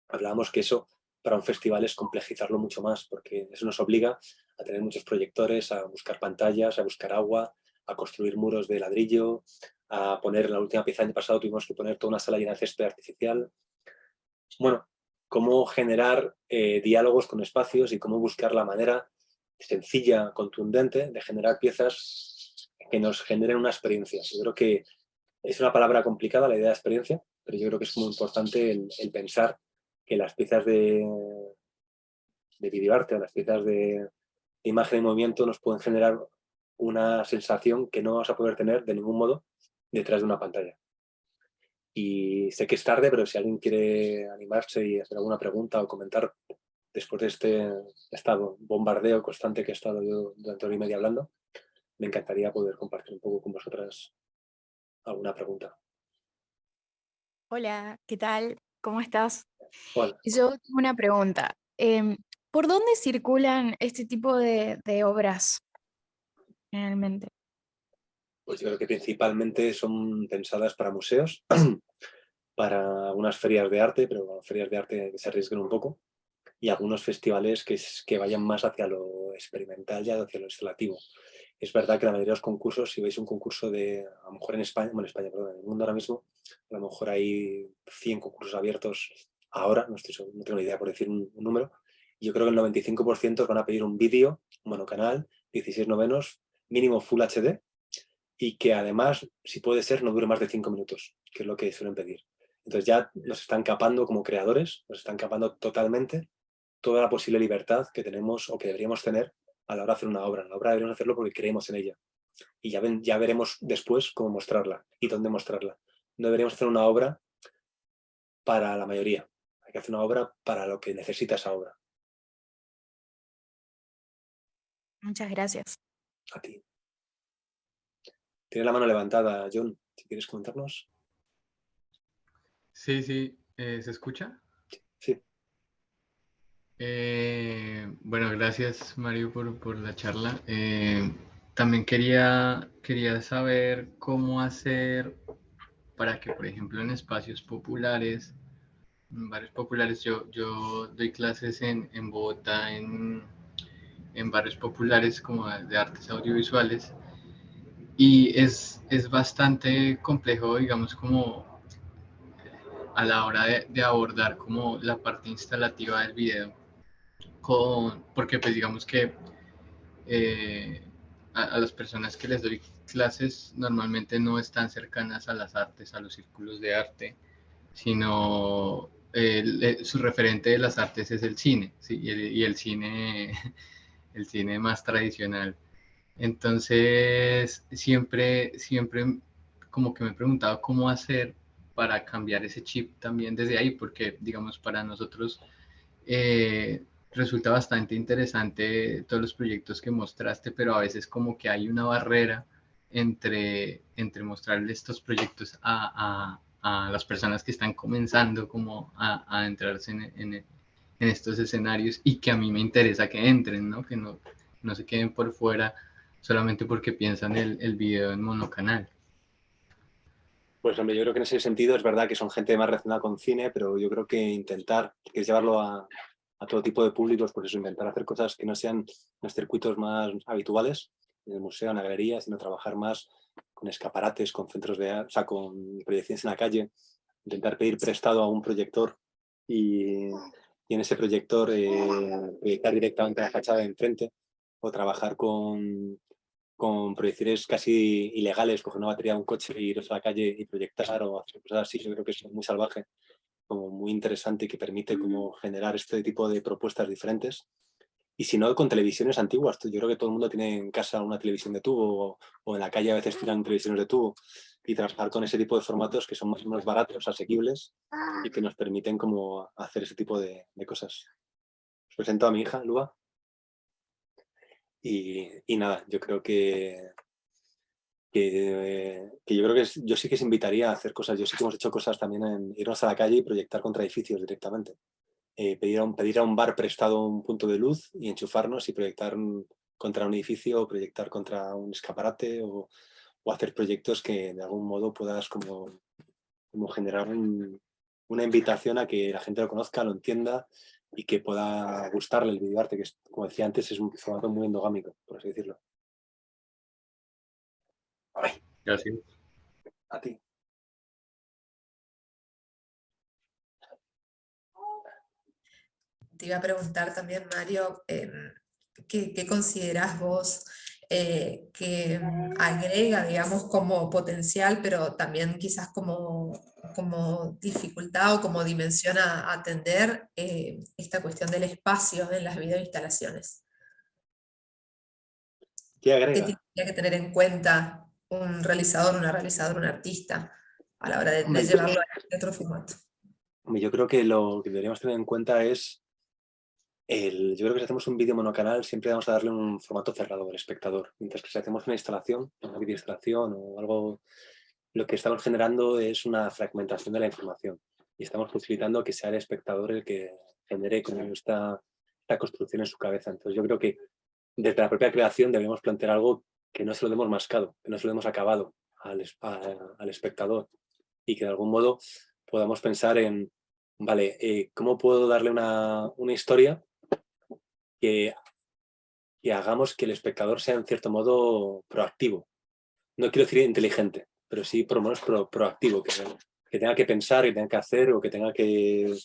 hablábamos que eso para un festival es complejizarlo mucho más, porque eso nos obliga a tener muchos proyectores, a buscar pantallas, a buscar agua, a construir muros de ladrillo, a poner, en la última pieza del año pasado tuvimos que poner toda una sala llena de césped artificial. Bueno, cómo generar diálogos con espacios y cómo buscar la manera sencilla, contundente, de generar piezas que nos generen una experiencia. Yo creo que es una palabra complicada, la idea de experiencia, pero yo creo que es muy importante el pensar que las piezas de videoarte o las piezas de imagen y movimiento nos pueden generar una sensación que no vas a poder tener de ningún modo detrás de una pantalla. Y sé que es tarde, pero si alguien quiere animarse y hacer alguna pregunta o comentar después de este bombardeo constante que he estado yo durante hora y media hablando, me encantaría poder compartir un poco con vosotras alguna pregunta. Hola, ¿qué tal? ¿Cómo estás? Bueno, Yo tengo una pregunta. ¿Por dónde circulan este tipo de obras generalmente? pues yo creo que principalmente son pensadas para museos, para algunas ferias de arte, pero ferias de arte que se arriesguen un poco, y algunos festivales que vayan más hacia lo experimental y hacia lo instalativo. Es verdad que la mayoría de los concursos, si veis un concurso a lo mejor en España, perdón, en el mundo ahora mismo, a lo mejor hay 100 concursos abiertos ahora, no tengo ni idea por decir un número, y yo creo que el 95% van a pedir un vídeo, un monocanal, 16:9, mínimo Full HD, y que además, si puede ser, no dure más de 5 minutos, que es lo que suelen pedir. Entonces ya nos están capando como creadores, nos están capando totalmente toda la posible libertad que tenemos o que deberíamos tener a la hora de hacer una obra. La obra deberíamos hacerlo porque creemos en ella. Y ya veremos después cómo mostrarla y dónde mostrarla. No deberíamos hacer una obra para la mayoría. Hay que hacer una obra para lo que necesita esa obra. Muchas gracias. A ti. Tienes la mano levantada, John, si quieres comentarnos. Sí, ¿se escucha? Sí. Bueno, gracias Mario por la charla. También quería saber cómo hacer para que, por ejemplo, en espacios populares, en barrios populares, yo doy clases en Bogotá, en barrios populares como de artes audiovisuales, y es bastante complejo, digamos, como a la hora de abordar como la parte instalativa del video, porque pues digamos que a las personas que les doy clases normalmente no están cercanas a las artes, a los círculos de arte, sino su referente de las artes es el cine, ¿sí? y el cine, el cine más tradicional. Entonces, siempre como que me he preguntado cómo hacer para cambiar ese chip también desde ahí, porque, digamos, para nosotros resulta bastante interesante todos los proyectos que mostraste, pero a veces como que hay una barrera entre mostrarle estos proyectos a las personas que están comenzando como a entrarse en estos escenarios y que a mí me interesa que entren, ¿no? Que no se queden por fuera solamente porque piensan el video en monocanal. Pues hombre, yo creo que en ese sentido es verdad que son gente más relacionada con cine, pero yo creo que intentar, que es llevarlo a todo tipo de públicos, pues eso, intentar hacer cosas que no sean los circuitos más habituales, en el museo, en la galería, sino trabajar más con escaparates, con centros de arte, o sea, con proyecciones en la calle, intentar pedir prestado a un proyector y en ese proyector proyectar directamente a la fachada de enfrente, o trabajar con proyecciones casi ilegales, coger una batería de un coche e iros a la calle y proyectar o hacer cosas así. Yo creo que es muy salvaje, como muy interesante y que permite como generar este tipo de propuestas diferentes. Y si no, con televisiones antiguas. Yo creo que todo el mundo tiene en casa una televisión de tubo o en la calle a veces tiran televisiones de tubo, y trabajar con ese tipo de formatos que son más o menos baratos, asequibles y que nos permiten como hacer ese tipo de cosas. Os presento a mi hija, Lua. Y nada, yo creo que yo creo que yo sí que os invitaría a hacer cosas. Yo sí que hemos hecho cosas también en irnos a la calle y proyectar contra edificios directamente. Pedir a un bar prestado un punto de luz y enchufarnos y proyectar contra un edificio, o proyectar contra un escaparate, o hacer proyectos que de algún modo puedas como generar una invitación a que la gente lo conozca, lo entienda y que pueda gustarle el videoarte, que como decía antes, es un formato muy endogámico, por así decirlo. Gracias. A ti. Te iba a preguntar también, Mario, ¿qué considerás vos que agrega, digamos, como potencial, pero también quizás como dificultad o como dimensión a atender esta cuestión del espacio en las videoinstalaciones? ¿Qué ¿Qué agrega? tendría que tener en cuenta un realizador, una realizadora, un artista a la hora de llevarlo a otro formato? Yo creo que lo que deberíamos tener en cuenta es yo creo que si hacemos un vídeo monocanal siempre vamos a darle un formato cerrado al espectador, mientras que si hacemos una instalación, una videoinstalación o algo, lo que estamos generando es una fragmentación de la información y estamos posibilitando que sea el espectador el que genere como esta construcción en su cabeza. Entonces yo creo que desde la propia creación deberíamos plantear algo que no se lo demos mascado, que no se lo demos acabado al espectador, y que de algún modo podamos pensar en, vale, ¿cómo puedo darle una historia que hagamos que el espectador sea en cierto modo proactivo? No quiero decir inteligente, pero sí por lo menos proactivo, que tenga que pensar, que tenga que hacer, o que tenga que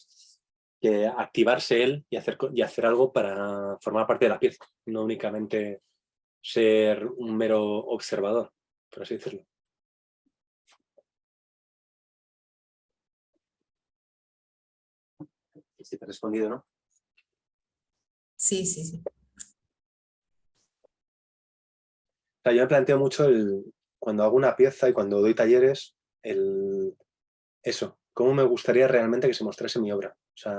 activarse él y hacer algo para formar parte de la pieza, no únicamente ser un mero observador, por así decirlo. Si te he respondido, ¿no? Sí, sí, sí. O sea, yo me planteo mucho cuando hago una pieza y cuando doy talleres, eso, cómo me gustaría realmente que se mostrase mi obra. O sea,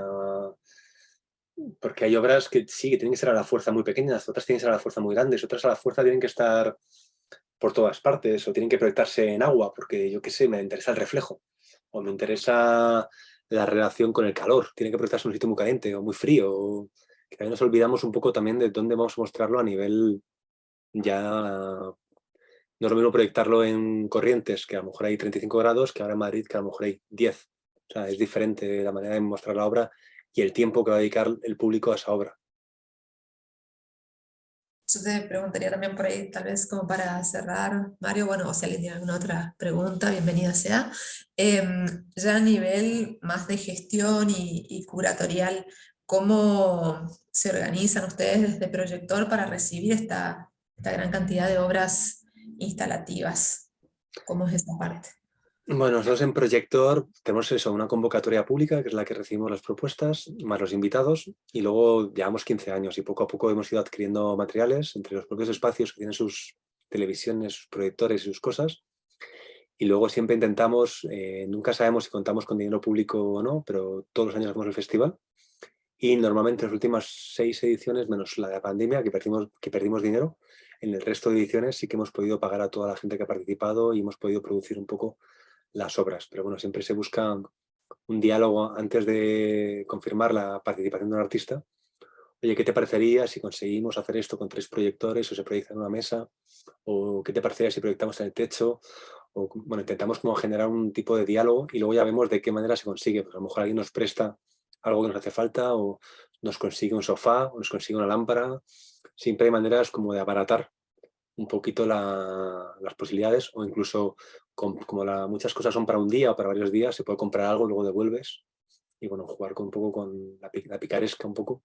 porque hay obras que sí, que tienen que ser a la fuerza muy pequeñas, otras tienen que ser a la fuerza muy grandes, otras a la fuerza tienen que estar por todas partes, o tienen que proyectarse en agua, porque yo qué sé, me interesa el reflejo, o me interesa la relación con el calor, tiene que proyectarse en un sitio muy caliente o muy frío, o que también nos olvidamos un poco también de dónde vamos a mostrarlo a nivel ya. No es lo mismo proyectarlo en Corrientes, que a lo mejor hay 35 grados, que ahora en Madrid, que a lo mejor hay 10. O sea, es diferente la manera de mostrar la obra y el tiempo que va a dedicar el público a esa obra. Yo te preguntaría también por ahí, tal vez como para cerrar, Mario, bueno, o si alguien tiene alguna otra pregunta, bienvenida sea. Ya a nivel más de gestión y curatorial, ¿cómo se organizan ustedes desde Proyector para recibir esta gran cantidad de obras instalativas? ¿Cómo es esa parte? Bueno, nosotros en Proyector tenemos eso, una convocatoria pública, que es la que recibimos las propuestas, más los invitados, y luego llevamos 15 años y poco a poco hemos ido adquiriendo materiales entre los propios espacios que tienen sus televisiones, sus proyectores y sus cosas. Y luego siempre intentamos, nunca sabemos si contamos con dinero público o no, pero todos los años hacemos el festival. Y normalmente en las últimas 6 ediciones, menos la de la pandemia, que perdimos dinero, en el resto de ediciones sí que hemos podido pagar a toda la gente que ha participado y hemos podido producir un poco las obras. Pero bueno, siempre se busca un diálogo antes de confirmar la participación de un artista. Oye, ¿qué te parecería si conseguimos hacer esto con 3 proyectores o se proyecta en una mesa? ¿O qué te parecería si proyectamos en el techo? o bueno, intentamos como generar un tipo de diálogo y luego ya vemos de qué manera se consigue. Pues a lo mejor alguien nos presta algo que nos hace falta, o nos consigue un sofá, o nos consigue una lámpara. Siempre hay maneras como de abaratar un poquito las posibilidades, o incluso muchas cosas son para un día o para varios días, se puede comprar algo, luego devuelves, y bueno, jugar un poco con la picaresca un poco,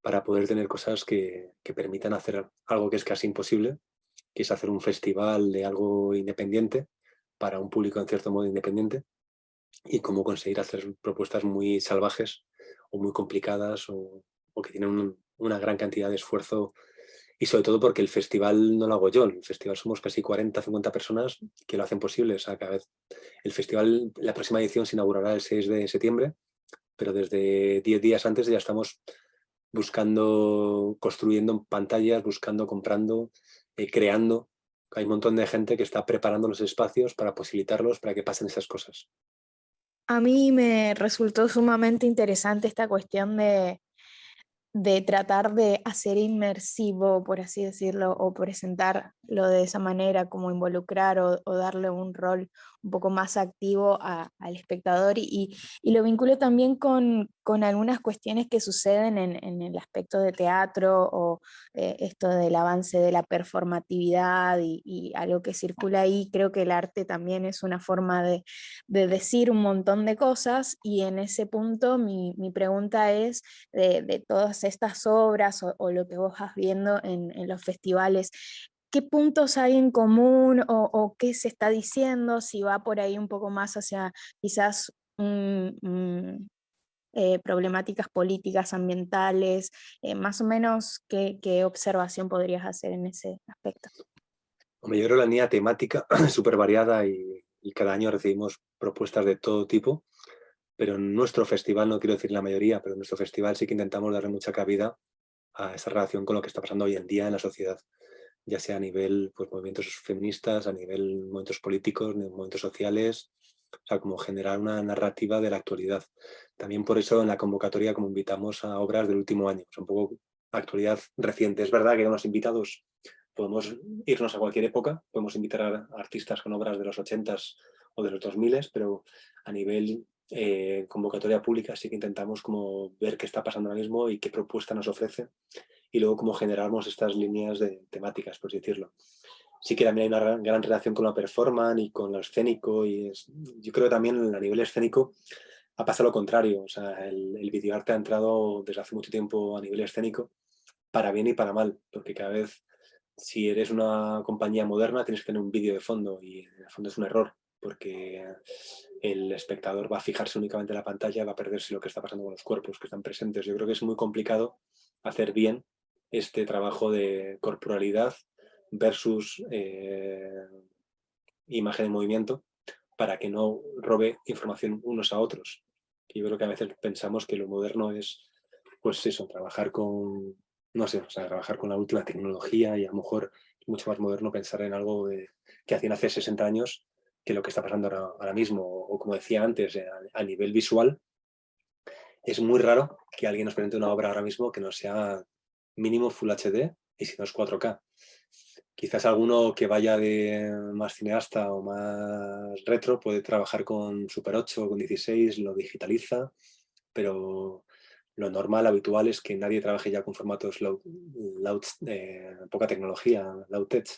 para poder tener cosas que permitan hacer algo que es casi imposible, que es hacer un festival de algo independiente, para un público en cierto modo independiente, y cómo conseguir hacer propuestas muy salvajes o muy complicadas, o que tienen una gran cantidad de esfuerzo. Y sobre todo porque el festival no lo hago yo, el festival somos casi 40, 50 personas que lo hacen posible. O sea, cada vez el festival, la próxima edición se inaugurará el 6 de septiembre, pero desde 10 días antes ya estamos buscando, construyendo pantallas, buscando, comprando, creando. Hay un montón de gente que está preparando los espacios para posibilitarlos, para que pasen esas cosas. A mí me resultó sumamente interesante esta cuestión de tratar de hacer inmersivo, por así decirlo, o presentarlo de esa manera, como involucrar o darle un rol un poco más activo al espectador, y lo vinculo también con algunas cuestiones que suceden en el aspecto de teatro, o esto del avance de la performatividad y algo que circula ahí. Creo que el arte también es una forma de decir un montón de cosas, y en ese punto mi pregunta es, de todas estas obras o lo que vos vas viendo en los festivales, ¿qué puntos hay en común, o qué se está diciendo? Si va por ahí un poco más hacia quizás problemáticas políticas, ambientales, más o menos, ¿qué observación podrías hacer en ese aspecto? Hombre, yo creo que la línea temática es súper variada, y cada año recibimos propuestas de todo tipo, pero en nuestro festival, no quiero decir la mayoría, pero en nuestro festival sí que intentamos darle mucha cabida a esa relación con lo que está pasando hoy en día en la sociedad, ya sea a nivel, pues, movimientos feministas, a nivel movimientos políticos, movimientos sociales, o sea, como generar una narrativa de la actualidad. También por eso en la convocatoria como invitamos a obras del último año, o sea, un poco actualidad reciente. Es verdad que con los invitados podemos irnos a cualquier época, podemos invitar a artistas con obras de los 80s o de los 2000s, pero a nivel convocatoria pública sí que intentamos como ver qué está pasando ahora mismo y qué propuesta nos ofrece, y luego cómo generamos estas líneas de temáticas, por decirlo. Sí que también hay una gran relación con la performance y con lo escénico, y yo creo que también a nivel escénico ha pasado lo contrario. O sea, el videoarte ha entrado desde hace mucho tiempo a nivel escénico, para bien y para mal, porque cada vez, si eres una compañía moderna, tienes que tener un vídeo de fondo, y en el fondo es un error, porque el espectador va a fijarse únicamente en la pantalla, va a perderse lo que está pasando con los cuerpos que están presentes. Yo creo que es muy complicado hacer bien este trabajo de corporalidad versus imagen en movimiento, para que no robe información unos a otros. Yo creo que a veces pensamos que lo moderno es, pues eso, trabajar con, no sé, o sea, trabajar con la última tecnología, y a lo mejor es mucho más moderno pensar en algo que hacían hace 60 años que lo que está pasando ahora mismo. O como decía antes, a nivel visual, es muy raro que alguien nos presente una obra ahora mismo que no sea mínimo Full HD, y si no es 4K. Quizás alguno que vaya de más cineasta o más retro puede trabajar con Super 8 o con 16, lo digitaliza, pero lo normal, habitual, es que nadie trabaje ya con formatos poca tecnología, low tech.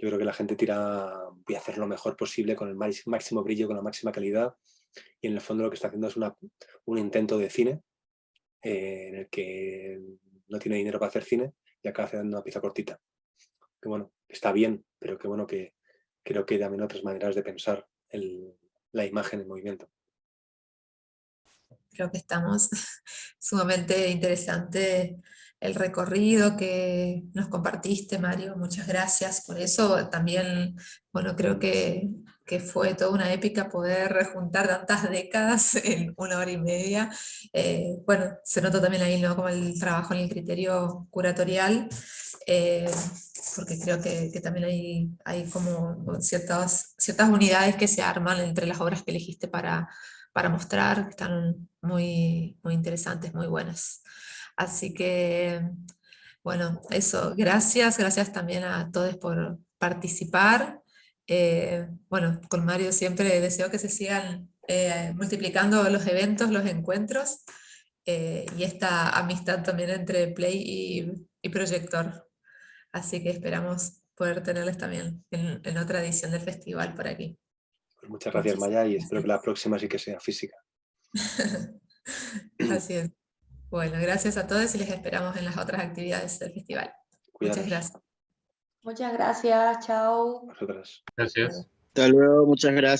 Yo creo que la gente voy a hacer lo mejor posible con el máximo brillo, con la máxima calidad, y en el fondo lo que está haciendo es un intento de cine en el que no tiene dinero para hacer cine y acaba haciendo una pieza cortita. Que bueno, está bien, pero que bueno, que creo que hay también otras maneras de pensar la imagen en movimiento. Creo que estamos sumamente interesante el recorrido que nos compartiste, Mario. Muchas gracias por eso. También, bueno, creo que fue toda una épica poder juntar tantas décadas en 1 hora y media. Bueno, se nota también ahí, ¿no?, como el trabajo en el criterio curatorial, porque creo que también hay como ciertas unidades que se arman entre las obras que elegiste para mostrar, que están muy, muy interesantes, muy buenas. Así que, bueno, eso, gracias también a todos por participar. Bueno, con Mario siempre deseo que se sigan multiplicando los eventos, los encuentros, y esta amistad también entre Play y Proyector. Así que esperamos poder tenerles también en otra edición del festival por aquí. Pues muchas gracias, Maya, y espero que la próxima sí que sea física. Así es. Bueno, gracias a todos y les esperamos en las otras actividades del festival. Cuidaros. Muchas gracias. Muchas gracias, chao. Vosotras. Gracias. Hasta luego, muchas gracias.